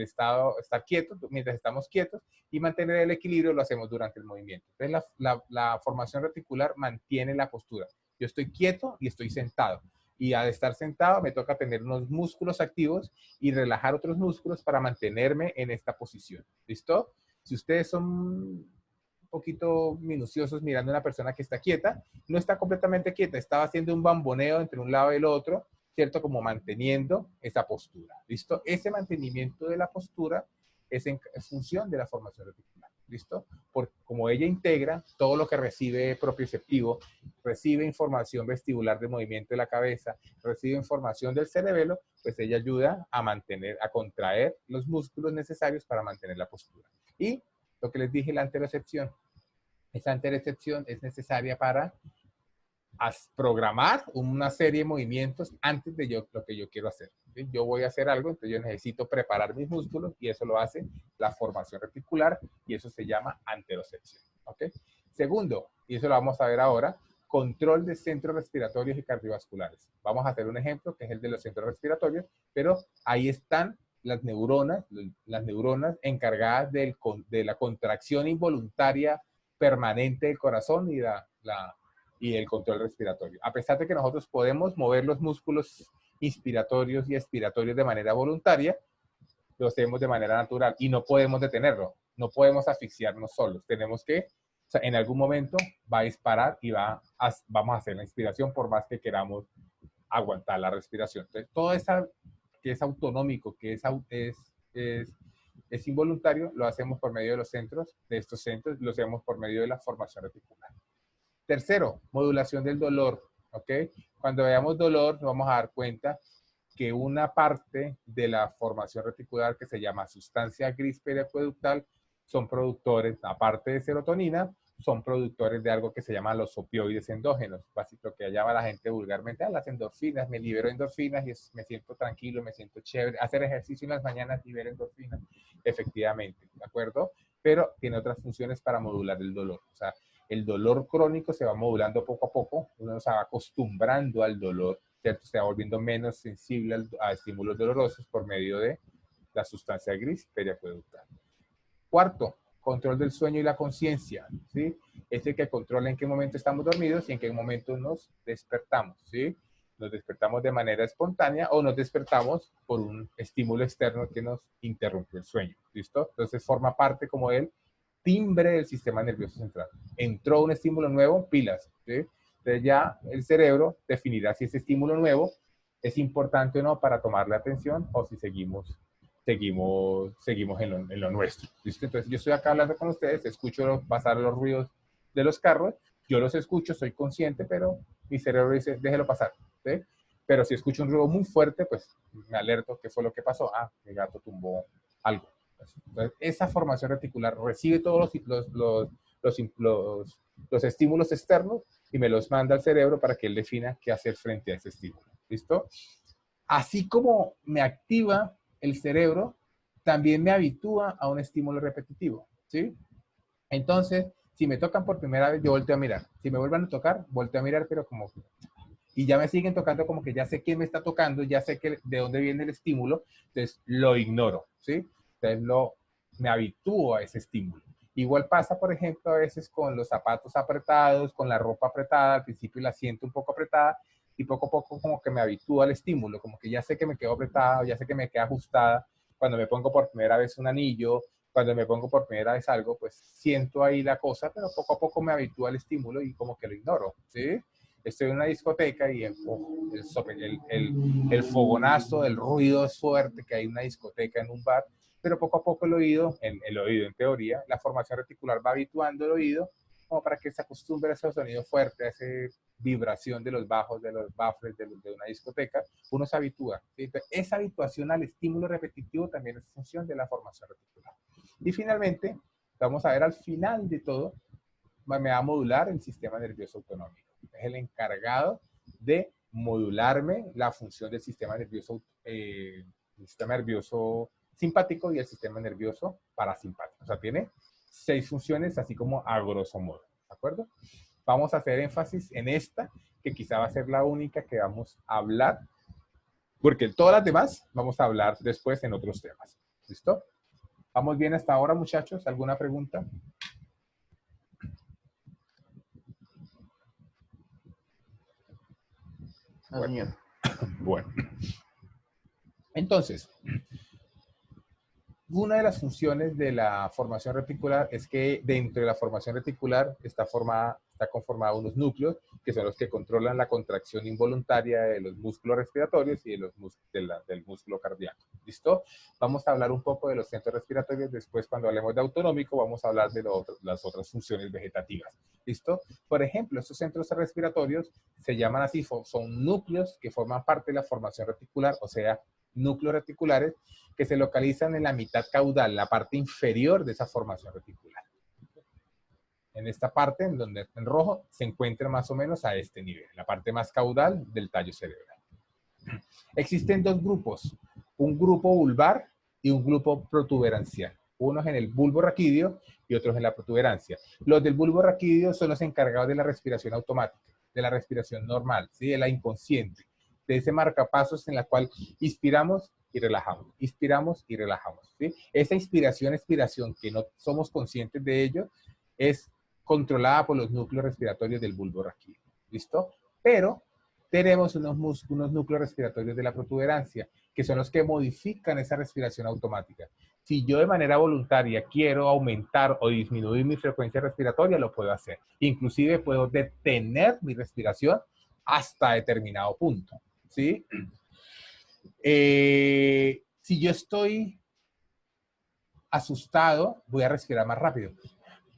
estado, estar quietos, mientras estamos quietos, y mantener el equilibrio lo hacemos durante el movimiento. Entonces, la formación reticular mantiene la postura. Yo estoy quieto y estoy sentado. Y al estar sentado me toca tener unos músculos activos y relajar otros músculos para mantenerme en esta posición. ¿Listo? Si ustedes son un poquito minuciosos mirando a una persona que está quieta, no está completamente quieta, estaba haciendo un bamboneo entre un lado y el otro, ¿cierto? Como manteniendo esa postura. ¿Listo? Ese mantenimiento de la postura es en función de la formación reticular. ¿Listo? Porque como ella integra todo lo que recibe propioceptivo, recibe información vestibular de movimiento de la cabeza, recibe información del cerebelo, pues ella ayuda a mantener, a contraer los músculos necesarios para mantener la postura. Y lo que les dije, la anterocepción. Esa anterocepción es necesaria para programar una serie de movimientos antes de lo que yo quiero hacer. ¿Sí? Yo voy a hacer algo, entonces yo necesito preparar mis músculos y eso lo hace la formación reticular y eso se llama anterocepción. ¿Ok? Segundo, y eso lo vamos a ver ahora, control de centros respiratorios y cardiovasculares. Vamos a hacer un ejemplo que es el de los centros respiratorios, pero ahí están las neuronas encargadas de la contracción involuntaria permanente del corazón y el control respiratorio. A pesar de que nosotros podemos mover los músculos inspiratorios y expiratorios de manera voluntaria, lo hacemos de manera natural y no podemos detenerlo. No podemos asfixiarnos solos. Tenemos que, o sea, en algún momento va a disparar y vamos a hacer la inspiración por más que queramos aguantar la respiración. Entonces, todo eso que es autonómico, que es involuntario, lo hacemos por medio de estos centros, lo hacemos por medio de la formación reticular. Tercero, modulación del dolor, ¿ok? Cuando veamos dolor, nos vamos a dar cuenta que una parte de la formación reticular que se llama sustancia gris periacueductal son productores, aparte de serotonina, son productores de algo que se llama los opioides endógenos, básicamente lo que llama la gente vulgarmente las endorfinas, me libero endorfinas y me siento tranquilo, me siento chévere, hacer ejercicio en las mañanas libera endorfinas, efectivamente, ¿de acuerdo? Pero tiene otras funciones para modular el dolor, o sea, el dolor crónico se va modulando poco a poco, uno se va acostumbrando al dolor, ¿cierto? Se va volviendo menos sensible a estímulos dolorosos por medio de la sustancia gris periacueductal. Cuarto, control del sueño y la conciencia, ¿sí? Es el que controla en qué momento estamos dormidos y en qué momento nos despertamos, ¿sí? Nos despertamos de manera espontánea o nos despertamos por un estímulo externo que nos interrumpió el sueño, ¿listo? Entonces forma parte como el timbre del sistema nervioso central. Entró un estímulo nuevo, pilas, ¿sí? Entonces ya el cerebro definirá si ese estímulo nuevo es importante o no para tomarle atención o si seguimos en lo nuestro. ¿Listo? Entonces yo estoy acá hablando con ustedes, escucho pasar los ruidos de los carros, yo los escucho, soy consciente, pero mi cerebro dice, déjelo pasar. ¿Sí? Pero si escucho un ruido muy fuerte, pues me alerto qué fue lo que pasó. Ah, mi gato tumbó algo. Entonces, esa formación reticular recibe todos los estímulos externos y me los manda al cerebro para que él defina qué hacer frente a ese estímulo. ¿Listo? Así como me activa el cerebro, también me habitúa a un estímulo repetitivo. ¿Sí? Entonces, si me tocan por primera vez, yo volteo a mirar. Si me vuelven a tocar, volteo a mirar, pero como... Y ya me siguen tocando como que ya sé quién me está tocando, ya sé de dónde viene el estímulo, entonces lo ignoro, ¿sí? Entonces me habitúo a ese estímulo. Igual pasa, por ejemplo, a veces con los zapatos apretados, con la ropa apretada, al principio la siento un poco apretada y poco a poco como que me habitúo al estímulo, como que ya sé que me quedo apretada, ya sé que me queda ajustada. Cuando me pongo por primera vez un anillo, cuando me pongo por primera vez algo, pues siento ahí la cosa, pero poco a poco me habitúo al estímulo y como que lo ignoro, ¿sí? Estoy en una discoteca y el fogonazo, el ruido es fuerte, que hay una discoteca en un bar, pero poco a poco el oído en teoría, la formación reticular va habituando el oído como para que se acostumbre a ese sonido fuerte, a esa vibración de los bajos, de los baffles de una discoteca, uno se habitúa. ¿Sí? Entonces, esa habituación al estímulo repetitivo también es función de la formación reticular. Y finalmente, vamos a ver al final de todo, me va a modular el sistema nervioso autonómico. Es el encargado de modularme la función del sistema nervioso simpático y el sistema nervioso parasimpático. O sea, tiene 6 funciones, así como a grosso modo, ¿de acuerdo? Vamos a hacer énfasis en esta, que quizá va a ser la única que vamos a hablar, porque todas las demás vamos a hablar después en otros temas. ¿Listo? ¿Vamos bien hasta ahora, muchachos? ¿Alguna pregunta? No, señor. Bueno. Entonces, una de las funciones de la formación reticular es que dentro de la formación reticular está conformada unos núcleos que son los que controlan la contracción involuntaria de los músculos respiratorios y de del músculo cardíaco. ¿Listo? Vamos a hablar un poco de los centros respiratorios. Después, cuando hablemos de autonómico, vamos a hablar de las otras funciones vegetativas. ¿Listo? Por ejemplo, estos centros respiratorios se llaman así, son núcleos que forman parte de la formación reticular, o sea, núcleos reticulares que se localizan en la mitad caudal, la parte inferior de esa formación reticular. En esta parte, en rojo, se encuentra más o menos a este nivel, la parte más caudal del tallo cerebral. Existen 2 grupos, un grupo vulvar y un grupo protuberancial. Unos en el bulbo raquídeo y otros en la protuberancia. Los del bulbo raquídeo son los encargados de la respiración automática, de la respiración normal, ¿sí? De la inconsciente, de ese marcapasos en la cual inspiramos y relajamos, inspiramos y relajamos, ¿sí? Esa inspiración, expiración, que no somos conscientes de ello, es controlada por los núcleos respiratorios del bulbo raquídeo, ¿listo? Pero tenemos unos núcleos respiratorios de la protuberancia, que son los que modifican esa respiración automática. Si yo de manera voluntaria quiero aumentar o disminuir mi frecuencia respiratoria, lo puedo hacer. Inclusive puedo detener mi respiración hasta determinado punto, ¿sí? Si yo estoy asustado, voy a respirar más rápido.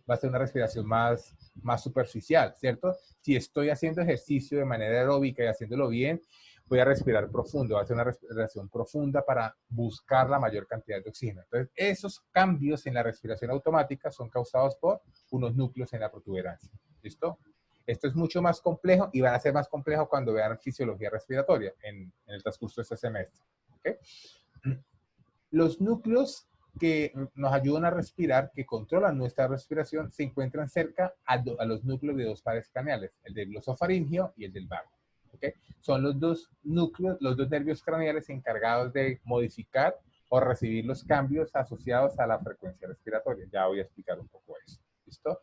Va a ser una respiración más superficial, ¿cierto? Si estoy haciendo ejercicio de manera aeróbica y haciéndolo bien, voy a respirar profundo. Va a ser una respiración profunda para buscar la mayor cantidad de oxígeno. Entonces, esos cambios en la respiración automática son causados por unos núcleos en la protuberancia. ¿Listo? Esto es mucho más complejo y van a ser más complejo cuando vean fisiología respiratoria en el transcurso de este semestre. ¿Okay? Los núcleos que nos ayudan a respirar, que controlan nuestra respiración, se encuentran cerca a los núcleos de 2 pares craneales, el del glosofaringio y el del vago. ¿Okay? Son los 2 núcleos, los 2 nervios craneales encargados de modificar o recibir los cambios asociados a la frecuencia respiratoria. Ya voy a explicar un poco eso. ¿Listo?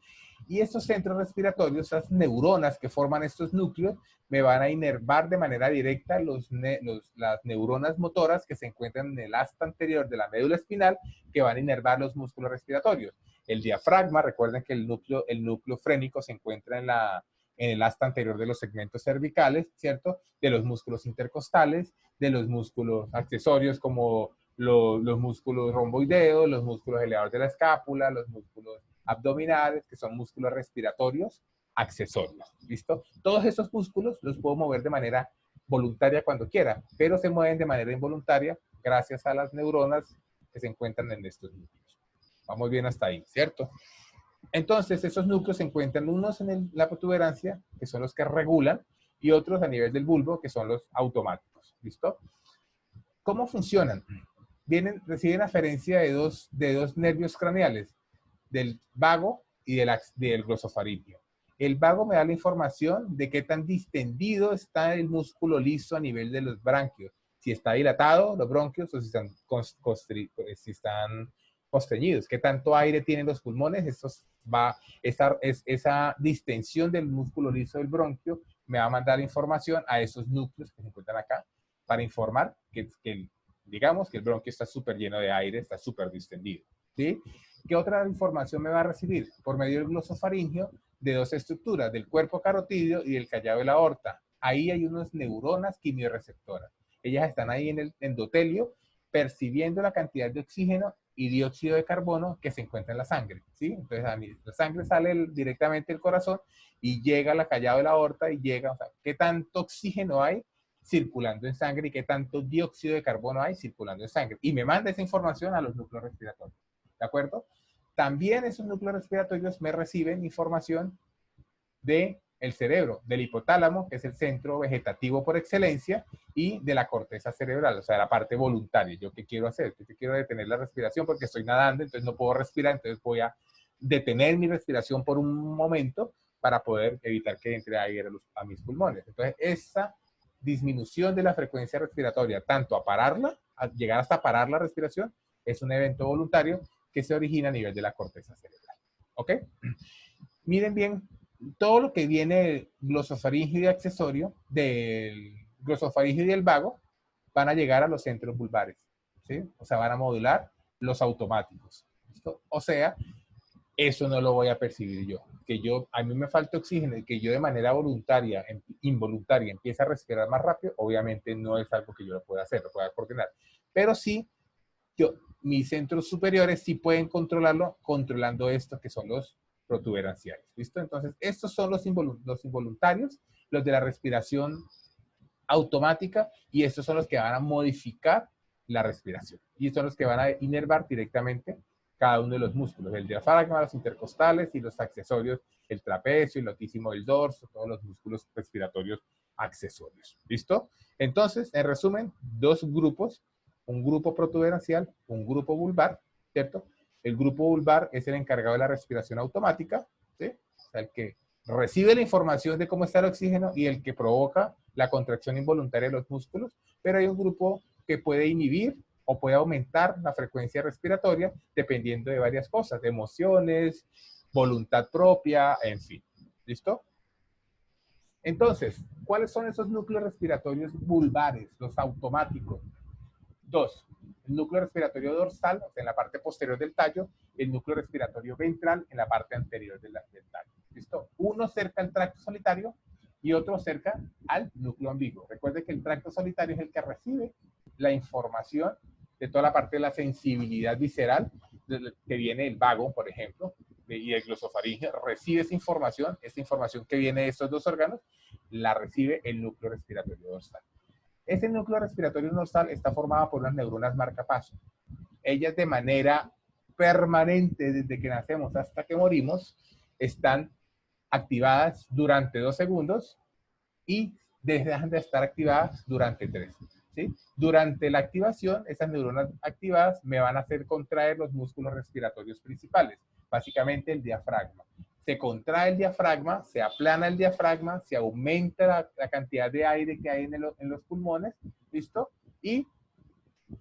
Y estos centros respiratorios, esas neuronas que forman estos núcleos, me van a inervar de manera directa las neuronas motoras que se encuentran en el asta anterior de la médula espinal, que van a inervar los músculos respiratorios. El diafragma, recuerden que el núcleo frénico se encuentra en el asta anterior de los segmentos cervicales, ¿cierto? De los músculos intercostales, de los músculos accesorios como los músculos romboideos, los músculos elevados de la escápula, los músculos abdominales, que son músculos respiratorios accesorios. ¿Listo? Todos estos músculos los puedo mover de manera voluntaria cuando quiera, pero se mueven de manera involuntaria gracias a las neuronas que se encuentran en estos núcleos. Vamos bien hasta ahí, ¿cierto? Entonces, esos núcleos se encuentran unos en la protuberancia, que son los que regulan, y otros a nivel del bulbo, que son los automáticos. ¿Listo? ¿Cómo funcionan? Reciben aferencia de dos nervios craneales, del vago y del glosofaringio. El vago me da la información de qué tan distendido está el músculo liso a nivel de los branquios. Si está dilatado los bronquios o si están constreñidos. ¿Qué tanto aire tienen los pulmones? Esa distensión del músculo liso del bronquio me va a mandar información a esos núcleos que se encuentran acá para informar digamos que el bronquio está súper lleno de aire, está súper distendido. ¿Sí? ¿Qué otra información me va a recibir? Por medio del glosofaringio, de 2 estructuras, del cuerpo carotídeo y del callado de la aorta. Ahí hay unas neuronas quimiorreceptoras. Ellas están ahí en el endotelio, percibiendo la cantidad de oxígeno y dióxido de carbono que se encuentra en la sangre. ¿Sí? Entonces, la sangre sale directamente del corazón y llega al callado de la aorta y llega, o sea, ¿qué tanto oxígeno hay circulando en sangre y qué tanto dióxido de carbono hay circulando en sangre? Y me manda esa información a los núcleos respiratorios. ¿De acuerdo? También esos núcleos respiratorios me reciben información de el cerebro, del hipotálamo, que es el centro vegetativo por excelencia, y de la corteza cerebral, o sea, la parte voluntaria. ¿Yo qué quiero hacer? Yo quiero detener la respiración porque estoy nadando, entonces no puedo respirar, entonces voy a detener mi respiración por un momento para poder evitar que entre aire a mis pulmones. Entonces, esa disminución de la frecuencia respiratoria, tanto a pararla, a llegar hasta parar la respiración, es un evento voluntario que se origina a nivel de la corteza cerebral. ¿Ok? Miren bien, todo lo que viene glosofaringeo y accesorio, del glosofaringeo y del vago, van a llegar a los centros vulvares, ¿sí? O sea, van a modular los automáticos. ¿Listo? O sea, eso no lo voy a percibir yo. A mí me falta oxígeno y que yo de manera voluntaria, involuntaria, empiece a respirar más rápido, obviamente no es algo que yo lo pueda hacer, lo pueda coordinar. Pero sí, mis centros superiores sí pueden controlarlo, controlando esto que son los protuberanciales. ¿Listo? Entonces, estos son los involuntarios, los de la respiración automática, y estos son los que van a modificar la respiración. Y estos son los que van a inervar directamente cada uno de los músculos, el diafragma, los intercostales y los accesorios, el trapecio, el lotísimo del dorso, todos los músculos respiratorios accesorios. ¿Listo? Entonces, en resumen, dos grupos, un grupo protuberancial, un grupo vulvar, ¿cierto? El grupo vulvar es el encargado de la respiración automática, ¿sí? O sea, el que recibe la información de cómo está el oxígeno y el que provoca la contracción involuntaria de los músculos, pero hay un grupo que puede inhibir o puede aumentar la frecuencia respiratoria dependiendo de varias cosas, de emociones, voluntad propia, en fin. ¿Listo? Entonces, ¿cuáles son esos núcleos respiratorios vulvares, los automáticos? Dos, el núcleo respiratorio dorsal, o sea, en la parte posterior del tallo, el núcleo respiratorio ventral en la parte anterior del tallo. ¿Listo? Uno cerca al tracto solitario y otro cerca al núcleo ambiguo. Recuerde que el tracto solitario es el que recibe la información de toda la parte de la sensibilidad visceral que viene del vago, por ejemplo, y el glosofaringeo recibe esa información que viene de estos dos órganos, la recibe el núcleo respiratorio dorsal. Ese núcleo respiratorio dorsal está formado por unas neuronas marcapaso. Ellas de manera permanente, desde que nacemos hasta que morimos, están activadas durante 2 segundos y dejan de estar activadas durante 3. ¿Sí? Durante la activación, esas neuronas activadas me van a hacer contraer los músculos respiratorios principales, básicamente el diafragma. Se contrae el diafragma, se aplana el diafragma, se aumenta la cantidad de aire que hay en los pulmones, ¿listo? Y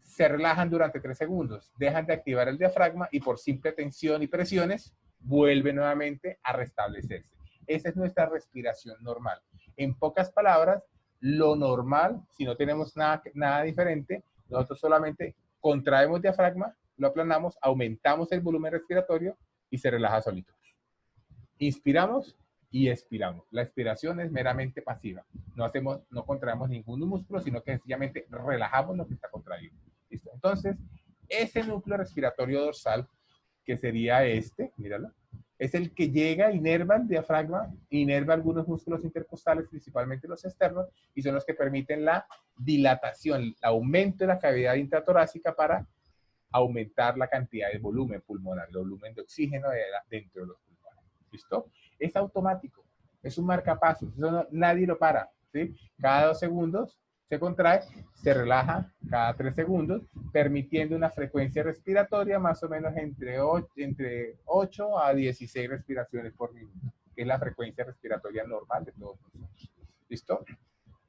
se relajan durante 3 segundos, dejan de activar el diafragma y por simple tensión y presiones vuelve nuevamente a restablecerse. Esa es nuestra respiración normal. En pocas palabras, lo normal, si no tenemos nada diferente, nosotros solamente contraemos diafragma, lo aplanamos, aumentamos el volumen respiratorio y se relaja solito. Inspiramos y expiramos. La expiración es meramente pasiva. No contraemos ningún músculo, sino que sencillamente relajamos lo que está contraído. ¿Listo? Entonces, ese núcleo respiratorio dorsal, que sería este, míralo, es el que llega, inerva el diafragma, inerva algunos músculos intercostales, principalmente los externos, y son los que permiten la dilatación, el aumento de la cavidad intratorácica para aumentar la cantidad de volumen pulmonar, el volumen de oxígeno dentro de los pulmones. ¿Listo? Es automático, es un marcapasos, eso nadie lo para, ¿sí? Cada 2 segundos se contrae, se relaja cada 3 segundos, permitiendo una frecuencia respiratoria más o menos entre 8 a 16 respiraciones por minuto, que es la frecuencia respiratoria normal de todos nosotros. ¿Listo?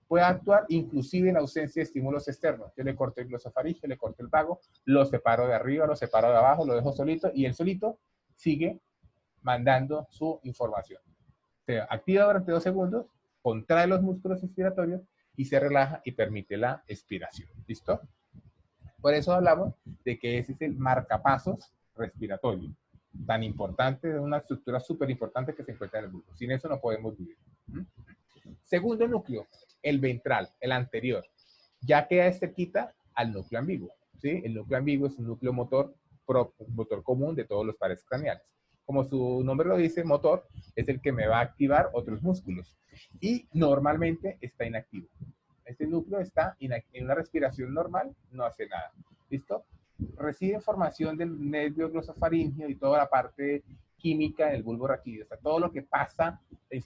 Puede actuar inclusive en ausencia de estímulos externos. Yo le corto el glosofaringeo, le corto el vago, lo separo de arriba, lo separo de abajo, lo dejo solito y él solito sigue mandando su información. Se activa durante 2 segundos, contrae los músculos respiratorios y se relaja y permite la expiración. ¿Listo? Por eso hablamos de que ese es el marcapasos respiratorio. Tan importante, es una estructura súper importante que se encuentra en el bulbo. Sin eso no podemos vivir. Segundo núcleo, el ventral, el anterior. Ya queda cerquita al núcleo ambiguo. ¿Sí? El núcleo ambiguo es un núcleo motor común de todos los pares craneales. Como su nombre lo dice, motor, es el que me va a activar otros músculos. Y normalmente está inactivo. Este núcleo está en una respiración normal, no hace nada. ¿Listo? Recibe información del nervio glosofaríngeo y toda la parte química del bulbo raquídeo. O sea, todo lo que pasa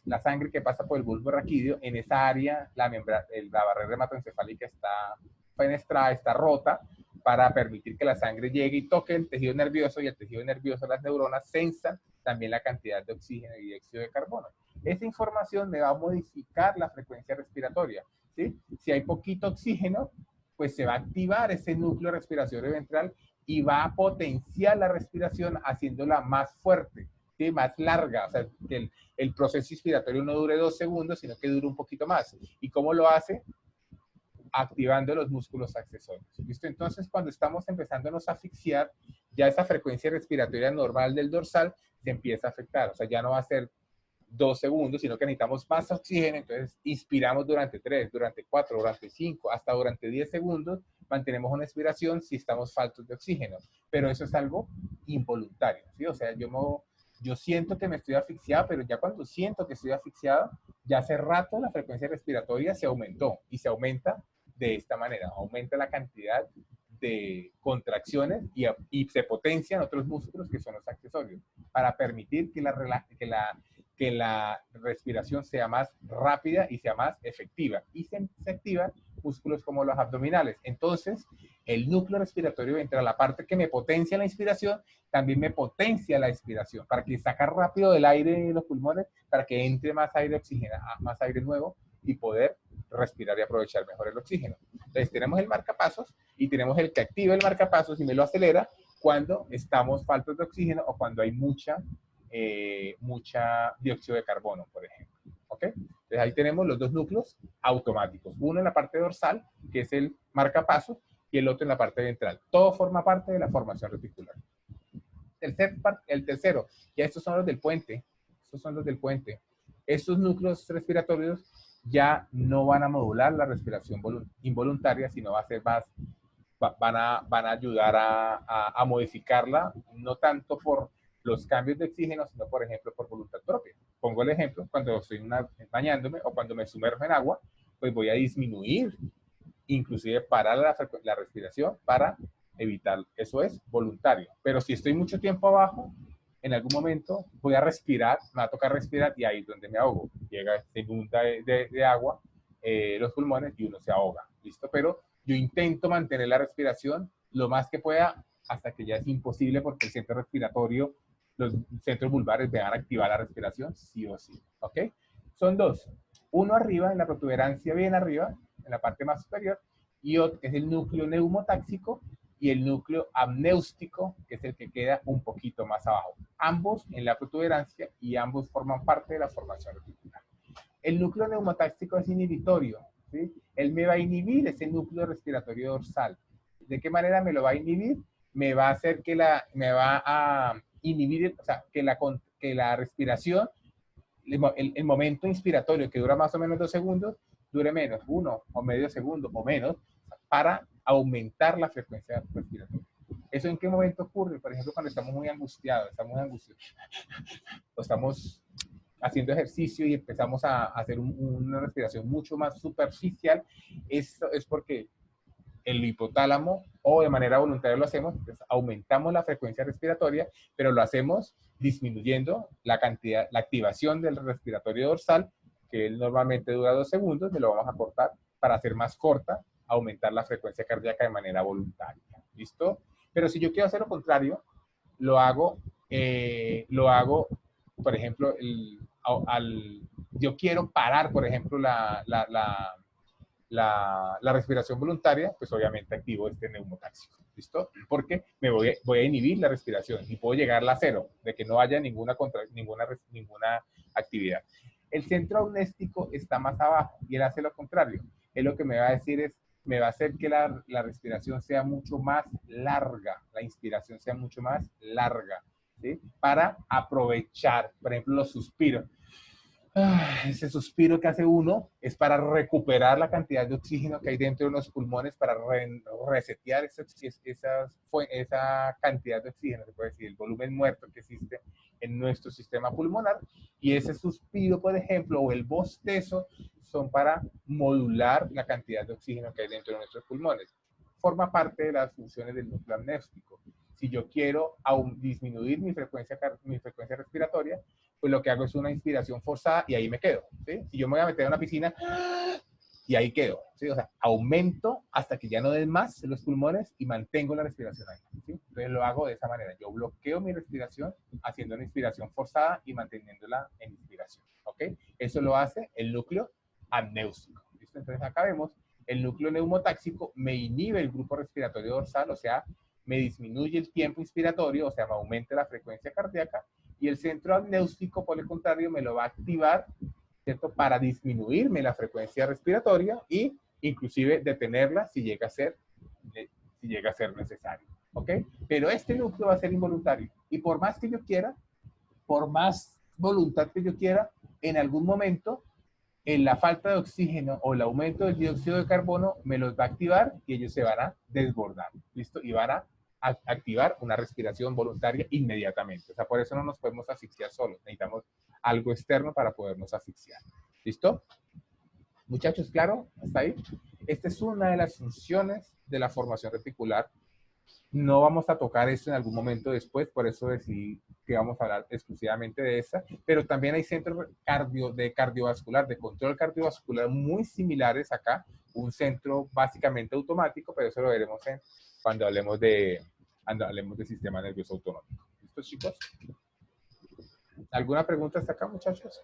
la sangre que pasa por el bulbo raquídeo, en esa área la barrera hematoencefálica está fenestrada, está rota, para permitir que la sangre llegue y toque el tejido nervioso, y el tejido nervioso, las neuronas, sensan también la cantidad de oxígeno y dióxido de carbono. Esa información me va a modificar la frecuencia respiratoria, ¿sí? Si hay poquito oxígeno, pues se va a activar ese núcleo respiratorio ventral y va a potenciar la respiración haciéndola más fuerte, ¿sí? Más larga, o sea, que el proceso inspiratorio no dure 2 segundos, sino que dure un poquito más. ¿Y cómo lo hace? Activando los músculos accesorios. ¿Listo? Entonces, cuando estamos empezándonos a asfixiar, ya esa frecuencia respiratoria normal del dorsal se empieza a afectar. O sea, ya no va a ser 2 segundos, sino que necesitamos más oxígeno. Entonces, inspiramos durante 3, durante 4, durante 5, hasta durante 10 segundos. Mantenemos una expiración si estamos faltos de oxígeno. Pero eso es algo involuntario, ¿sí? O sea, yo siento que me estoy asfixiado, pero ya cuando siento que estoy asfixiado, ya hace rato la frecuencia respiratoria se aumentó, y se aumenta de esta manera, aumenta la cantidad de contracciones y se potencian otros músculos que son los accesorios para permitir que la respiración sea más rápida y sea más efectiva. Y se activan músculos como los abdominales. Entonces, el núcleo respiratorio ventral, la parte que me potencia la inspiración, también me potencia la expiración, para que sacar rápido del aire en los pulmones, para que entre más aire oxigenado, más aire nuevo, y poder respirar y aprovechar mejor el oxígeno. Entonces tenemos el marcapasos y tenemos el que activa el marcapasos y me lo acelera cuando estamos faltos de oxígeno o cuando hay mucha dióxido de carbono, por ejemplo. ¿Ok? Entonces ahí tenemos los dos núcleos automáticos. Uno en la parte dorsal, que es el marcapasos, y el otro en la parte ventral. Todo forma parte de la formación reticular. El tercero, ya estos son los del puente. Estos son los del puente. Estos núcleos respiratorios ya no van a modular la respiración involuntaria, sino va a ser más, van a ayudar a modificarla, no tanto por los cambios de oxígeno, sino, por ejemplo, por voluntad propia. Pongo el ejemplo, cuando estoy bañándome o cuando me sumerjo en agua, pues voy a disminuir, inclusive parar la respiración para evitar, eso es voluntario. Pero si estoy mucho tiempo abajo, en algún momento voy a respirar, me va a tocar respirar y ahí es donde me ahogo. Se inunda de agua los pulmones y uno se ahoga, ¿listo? Pero yo intento mantener la respiración lo más que pueda hasta que ya es imposible porque el centro respiratorio, los centros vulvares van a activar la respiración sí o sí, ¿ok? Son dos. Uno arriba, en la protuberancia bien arriba, en la parte más superior, y otro que es el núcleo neumotáxico, y el núcleo amnéustico, que es el que queda un poquito más abajo. Ambos en la protuberancia y ambos forman parte de la formación reticular. El núcleo neumotáxico es inhibitorio, ¿sí? Él me va a inhibir ese núcleo respiratorio dorsal. ¿De qué manera me lo va a inhibir? Me va a hacer me va a inhibir, o sea, que la respiración, el momento inspiratorio que dura más o menos 2 segundos, dure menos, 1 o medio segundo o menos, para aumentar la frecuencia respiratoria. ¿Eso en qué momento ocurre? Por ejemplo, cuando estamos muy angustiados, o estamos haciendo ejercicio y empezamos a hacer una respiración mucho más superficial. Esto es porque el hipotálamo, o de manera voluntaria lo hacemos, pues aumentamos la frecuencia respiratoria, pero lo hacemos disminuyendo la activación del respiratorio dorsal, que él normalmente dura 2 segundos, me lo vamos a cortar para hacer más corta, aumentar la frecuencia cardíaca de manera voluntaria. ¿Listo? Pero si yo quiero hacer lo contrario, lo hago, por ejemplo, yo quiero parar, por ejemplo, la respiración voluntaria, pues obviamente activo este neumotáxico. ¿Listo? Porque voy a inhibir la respiración y puedo llegarla a 0, de que no haya ninguna actividad. El centro amnéstico está más abajo y él hace lo contrario. Él lo que me va a decir es, me va a hacer que la respiración sea mucho más larga, la inspiración sea mucho más larga, ¿sí? Para aprovechar, por ejemplo, los suspiros. Ese suspiro que hace uno es para recuperar la cantidad de oxígeno que hay dentro de los pulmones, para resetear esa cantidad de oxígeno, se puede decir, el volumen muerto que existe en nuestro sistema pulmonar. Y ese suspiro, por ejemplo, o el bostezo, son para modular la cantidad de oxígeno que hay dentro de nuestros pulmones. Forma parte de las funciones del núcleo amnéustico. Si yo quiero disminuir mi frecuencia respiratoria, pues lo que hago es una inspiración forzada y ahí me quedo, ¿sí? Si yo me voy a meter en una piscina y ahí quedo, ¿sí? O sea, aumento hasta que ya no den más los pulmones y mantengo la respiración ahí, ¿sí? Entonces lo hago de esa manera. Yo bloqueo mi respiración haciendo una inspiración forzada y manteniéndola en inspiración, ¿ok? Eso lo hace el núcleo amnéusico, ¿listo? Entonces acá vemos el núcleo neumotáxico me inhibe el grupo respiratorio dorsal, o sea, me disminuye el tiempo inspiratorio, o sea, me aumenta la frecuencia cardíaca, y el centro amnéusico, por el contrario, me lo va a activar, ¿cierto? Para disminuirme la frecuencia respiratoria y inclusive detenerla si llega a ser necesario, ¿ok? Pero este núcleo va a ser involuntario, y por más que yo quiera, por más voluntad que yo quiera, en algún momento en la falta de oxígeno o el aumento del dióxido de carbono me los va a activar y ellos se van a desbordar, ¿listo? Y van a activar una respiración voluntaria inmediatamente. O sea, por eso no nos podemos asfixiar solos, necesitamos algo externo para podernos asfixiar, ¿listo? Muchachos, ¿claro? ¿Hasta ahí? Esta es una de las funciones de la formación reticular. No vamos a tocar esto en algún momento después, por eso decidí que vamos a hablar exclusivamente de esa, pero también hay centros cardiovascular, de control cardiovascular muy similares acá, un centro básicamente automático, pero eso lo veremos cuando hablemos de sistema nervioso autonómico. ¿Listo, chicos? ¿Alguna pregunta hasta acá, muchachos?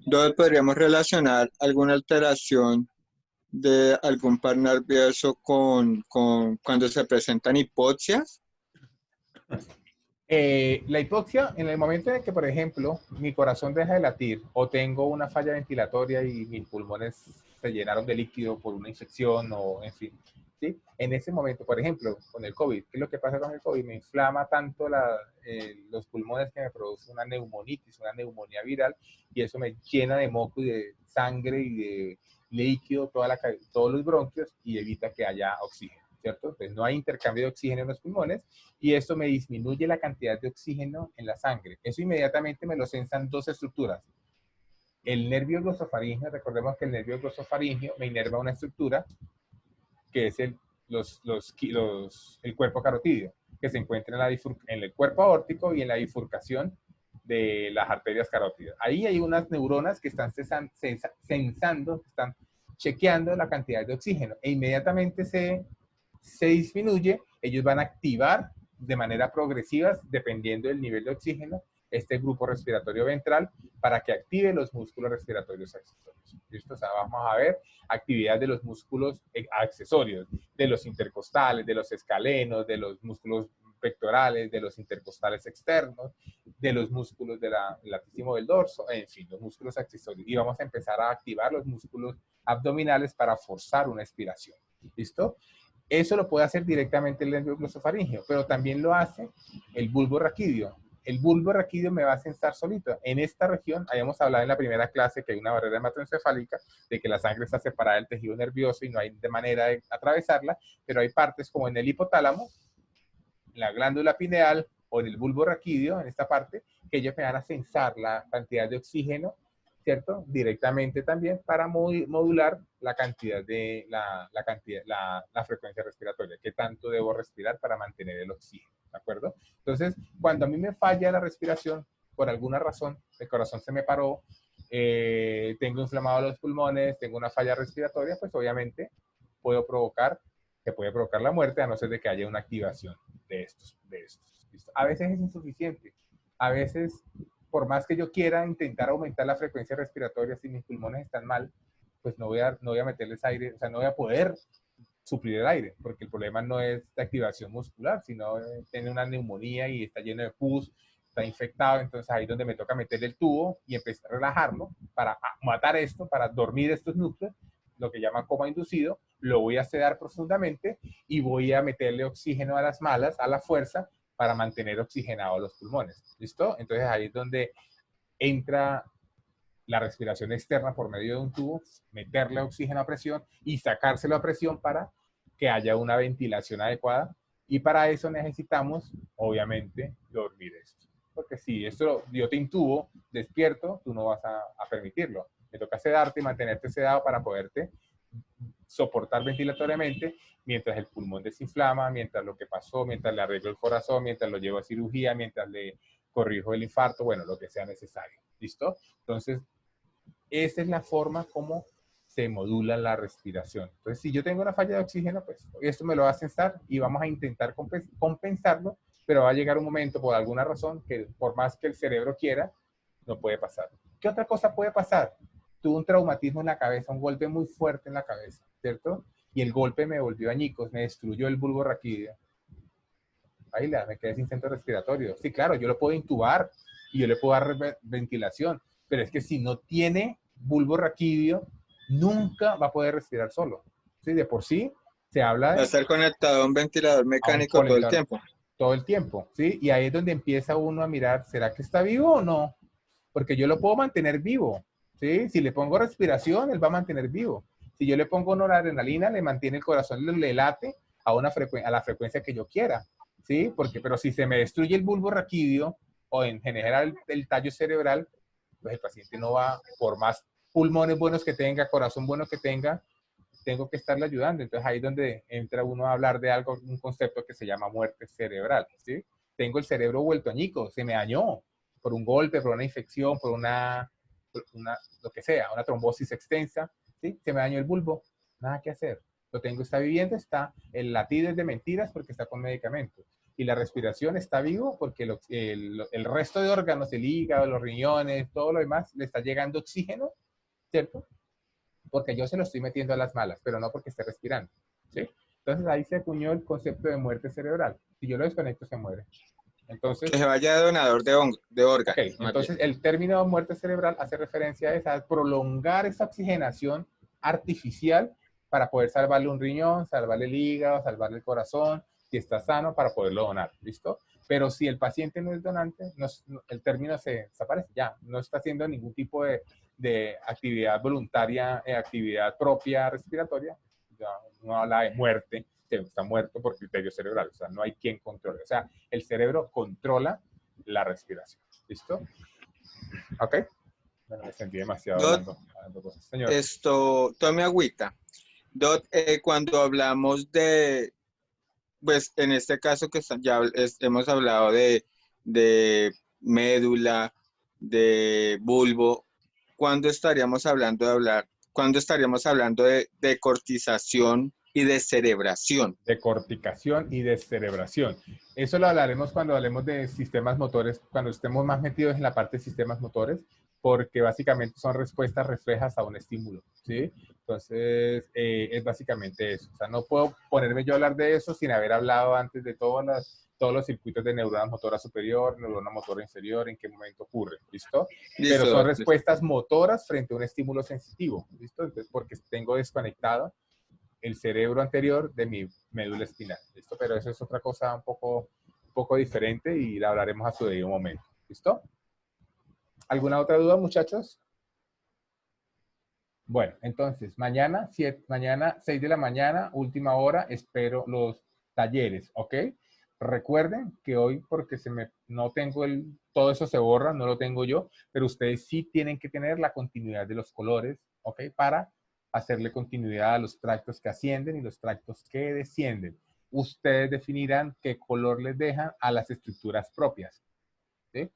¿Dónde podríamos relacionar alguna alteración de algún par nervioso con cuando se presentan hipoxias? La hipoxia, en el momento en que, por ejemplo, mi corazón deja de latir o tengo una falla ventilatoria y mis pulmones se llenaron de líquido por una infección o, en fin, ¿sí? En ese momento, por ejemplo, con el COVID, ¿qué es lo que pasa con el COVID? Me inflama tanto los pulmones que me produce una neumonitis, una neumonía viral, y eso me llena de moco y de sangre y de líquido todos los bronquios y evita que haya oxígeno, ¿cierto? Entonces no hay intercambio de oxígeno en los pulmones y esto me disminuye la cantidad de oxígeno en la sangre. Eso inmediatamente me lo sensan dos estructuras. El nervio glosofaringeo, recordemos que el nervio glosofaringeo me inerva una estructura que es el cuerpo carotídeo, que se encuentra en el cuerpo aórtico y en la bifurcación de las arterias carótidas. Ahí hay unas neuronas que están sensando, están chequeando la cantidad de oxígeno e inmediatamente se disminuye. Ellos van a activar de manera progresiva, dependiendo del nivel de oxígeno, este grupo respiratorio ventral para que active los músculos respiratorios accesorios. ¿Listo? O sea, vamos a ver actividad de los músculos accesorios, de los intercostales, de los escalenos, de los músculos pectorales, de los intercostales externos, de los músculos del latísimo del dorso, en fin, los músculos accesorios. Y vamos a empezar a activar los músculos abdominales para forzar una expiración. ¿Listo? Eso lo puede hacer directamente el nervio glosofaringeo, pero también lo hace el bulbo raquídeo. El bulbo raquídeo me va a sensar solito. En esta región, habíamos hablado en la primera clase que hay una barrera hematoencefálica, de que la sangre está separada del tejido nervioso y no hay de manera de atravesarla, pero hay partes como en el hipotálamo, la glándula pineal o en el bulbo raquídeo, en esta parte, que ellos me van a sensar la cantidad de oxígeno, ¿cierto? Directamente también para modular la cantidad de la frecuencia respiratoria, qué tanto debo respirar para mantener el oxígeno, ¿de acuerdo? Entonces, cuando a mí me falla la respiración, por alguna razón, el corazón se me paró, tengo inflamados los pulmones, tengo una falla respiratoria, pues obviamente se puede provocar la muerte a no ser de que haya una activación de estos. ¿Listo? A veces es insuficiente, a veces por más que yo quiera intentar aumentar la frecuencia respiratoria, si mis pulmones están mal, pues no voy a meterles aire, o sea, no voy a poder suplir el aire, porque el problema no es de activación muscular, sino tiene una neumonía y está lleno de pus, está infectado, entonces ahí es donde me toca meterle el tubo y empezar a relajarlo para matar esto, para dormir estos núcleos, lo que llama coma inducido, lo voy a sedar profundamente y voy a meterle oxígeno a las malas, a la fuerza, para mantener oxigenados los pulmones. ¿Listo? Entonces ahí es donde entra la respiración externa por medio de un tubo, meterle oxígeno a presión y sacárselo a presión para que haya una ventilación adecuada. Y para eso necesitamos, obviamente, dormir esto. Porque si esto yo te intubo, despierto, tú no vas a permitirlo. Me toca sedarte y mantenerte sedado para poderte soportar ventilatoriamente mientras el pulmón desinflama, mientras lo que pasó, mientras le arreglo el corazón, mientras lo llevo a cirugía, mientras le corrijo el infarto, bueno, lo que sea necesario. ¿Listo? Entonces, esa es la forma como se modula la respiración. Entonces, si yo tengo una falla de oxígeno, pues esto me lo va a censar y vamos a intentar compensarlo, pero va a llegar un momento, por alguna razón, que por más que el cerebro quiera, no puede pasar. ¿Qué otra cosa puede pasar? Tuve un traumatismo en la cabeza, un golpe muy fuerte en la cabeza, ¿cierto? Y el golpe me volvió añicos, me destruyó el bulbo raquídeo. Ahí me quedé sin centro respiratorio. Sí, claro, yo lo puedo intubar y yo le puedo dar ventilación, pero es que si no tiene bulbo raquídeo, nunca va a poder respirar solo. ¿Sí? De por sí se habla de... Va a estar conectado a un ventilador mecánico todo el tiempo. Todo el tiempo, ¿sí? Y ahí es donde empieza uno a mirar, ¿será que está vivo o no? Porque yo lo puedo mantener vivo, ¿sí? Si le pongo respiración, él va a mantener vivo. Si yo le pongo noradrenalina, le mantiene el corazón, le late a la frecuencia que yo quiera, ¿sí? Pero si se me destruye el bulbo raquídeo o en general el tallo cerebral, pues el paciente no va, por más pulmones buenos que tenga, corazón bueno que tenga, tengo que estarle ayudando. Entonces ahí es donde entra uno a hablar de algo, un concepto que se llama muerte cerebral, ¿sí? Tengo el cerebro vuelto añico, se me dañó por un golpe, por una infección, por lo que sea, una trombosis extensa, ¿sí? Se me dañó el bulbo, nada que hacer. Lo tengo, está viviendo, el latido es de mentiras porque está con medicamentos. Y la respiración está vivo porque el resto de órganos, el hígado, los riñones, todo lo demás, le está llegando oxígeno, ¿cierto? Porque yo se lo estoy metiendo a las malas, pero no porque esté respirando, ¿sí? Entonces ahí se acuñó el concepto de muerte cerebral. Si yo lo desconecto, se muere. Entonces, que se vaya de donador de órganos. Okay, entonces el término muerte cerebral hace referencia a esa, prolongar esa oxigenación artificial para poder salvarle un riñón, salvarle el hígado, salvarle el corazón, si está sano, para poderlo donar, ¿listo? Pero si el paciente no es donante, el término se desaparece, ya, no está haciendo ningún tipo de actividad voluntaria, actividad propia respiratoria, ya no habla de muerte, está muerto por criterio cerebral, o sea, no hay quien controle, o sea, el cerebro controla la respiración, ¿listo? ¿Ok? Bueno, me sentí demasiado hablando cosas. Señor. Tome agüita. Cuando hablamos de, pues en este caso que ya hemos hablado de médula, de bulbo, ¿cuándo estaríamos hablando de cortización y de cerebración? De corticación y de cerebración. Eso lo hablaremos cuando hablemos de sistemas motores, cuando estemos más metidos en la parte de sistemas motores, porque básicamente son respuestas reflejas a un estímulo, ¿sí? Entonces, es básicamente eso. O sea, no puedo ponerme yo a hablar de eso sin haber hablado antes de todos los circuitos de neurona motora superior, neurona motora inferior, en qué momento ocurre, ¿listo? Pero son respuestas motoras frente a un estímulo sensitivo, ¿listo? Entonces, porque tengo desconectado el cerebro anterior de mi médula espinal, ¿listo? Pero eso es otra cosa un poco diferente y la hablaremos a su debido momento, ¿listo? ¿Alguna otra duda, muchachos? Bueno, entonces, mañana 6 de la mañana, última hora, espero los talleres, ¿ok? Recuerden que hoy, porque no tengo todo eso se borra, no lo tengo yo, pero ustedes sí tienen que tener la continuidad de los colores, ¿ok? Para hacerle continuidad a los tractos que ascienden y los tractos que descienden. Ustedes definirán qué color les dejan a las estructuras propias, ¿sí?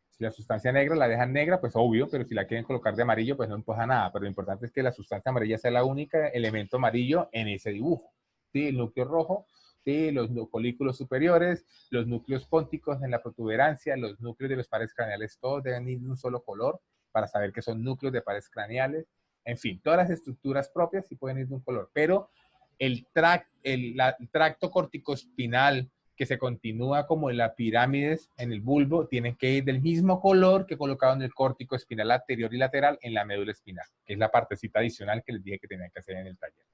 Si la sustancia negra la dejan negra, pues obvio, pero si la quieren colocar de amarillo, pues no importa nada. Pero lo importante es que la sustancia amarilla sea la única elemento amarillo en ese dibujo, ¿sí? El núcleo rojo, ¿sí? Los folículos superiores, los núcleos pónticos en la protuberancia, los núcleos de los pares craneales, todos deben ir de un solo color para saber que son núcleos de pares craneales. En fin, todas las estructuras propias sí pueden ir de un color, pero el tracto corticoespinal que se continúa como en las pirámides en el bulbo, tienen que ir del mismo color que colocado en el córtico espinal anterior y lateral en la médula espinal, que es la partecita adicional que les dije que tenían que hacer en el taller.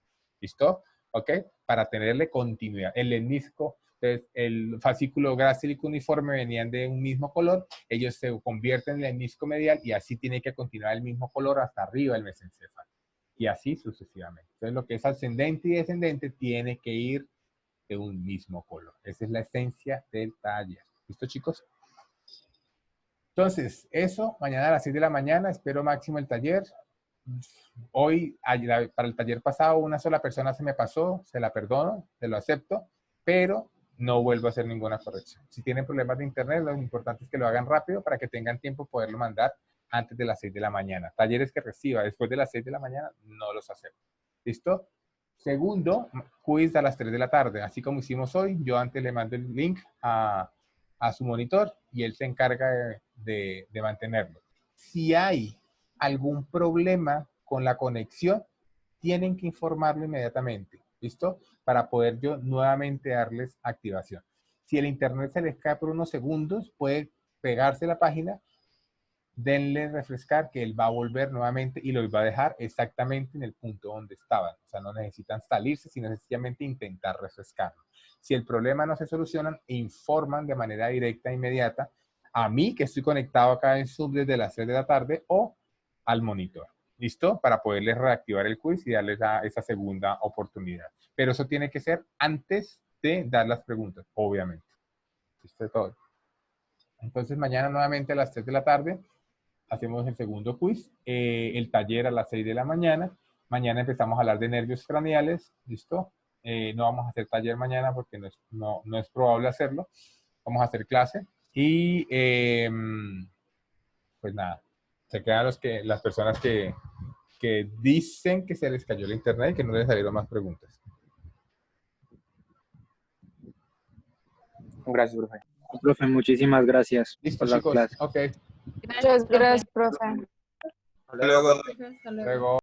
¿Listo? ¿Ok? Para tenerle continuidad. El lemnisco, el fascículo grácilico uniforme venían de un mismo color, ellos se convierten en el lemnisco medial y así tiene que continuar el mismo color hasta arriba del mesencéfalo. Y así sucesivamente. Entonces, lo que es ascendente y descendente tiene que ir de un mismo color. Esa es la esencia del taller. ¿Listo, chicos? Entonces, eso, mañana a las 6 de la mañana, espero máximo el taller. hoy, para el taller pasado, una sola persona se me pasó, se la perdono, se lo acepto, pero no vuelvo a hacer ninguna corrección. Si tienen problemas de internet, lo importante es que lo hagan rápido para que tengan tiempo de poderlo mandar antes de las 6 de la mañana. Talleres que reciba después de las 6 de la mañana, no los acepto. ¿Listo? Segundo, quiz a las 3 de la tarde. Así como hicimos hoy, yo antes le mando el link a su monitor y él se encarga de mantenerlo. Si hay algún problema con la conexión, tienen que informarlo inmediatamente. ¿Listo? Para poder yo nuevamente darles activación. Si el internet se les cae por unos segundos, puede pegarse la página, denle refrescar que él va a volver nuevamente y los va a dejar exactamente en el punto donde estaban. O sea, no necesitan salirse, sino sencillamente intentar refrescarlo. Si el problema no se soluciona, informan de manera directa e inmediata a mí, que estoy conectado acá en Zoom desde las 3 de la tarde, o al monitor. ¿Listo? Para poderles reactivar el quiz y darles esa segunda oportunidad. Pero eso tiene que ser antes de dar las preguntas, obviamente. Esto es todo. Entonces, mañana nuevamente a las 3 de la tarde hacemos el segundo quiz. El taller a las 6 de la mañana. Mañana empezamos a hablar de nervios craneales. ¿Listo? No vamos a hacer taller mañana porque no es probable hacerlo. Vamos a hacer clase. Y pues nada, se quedan las personas que dicen que se les cayó el internet y que no les salieron más preguntas. Gracias, profe. Profe, muchísimas gracias Listo, por la chicos. clase. Ok. Muchas gracias, profe. Luego. Luego.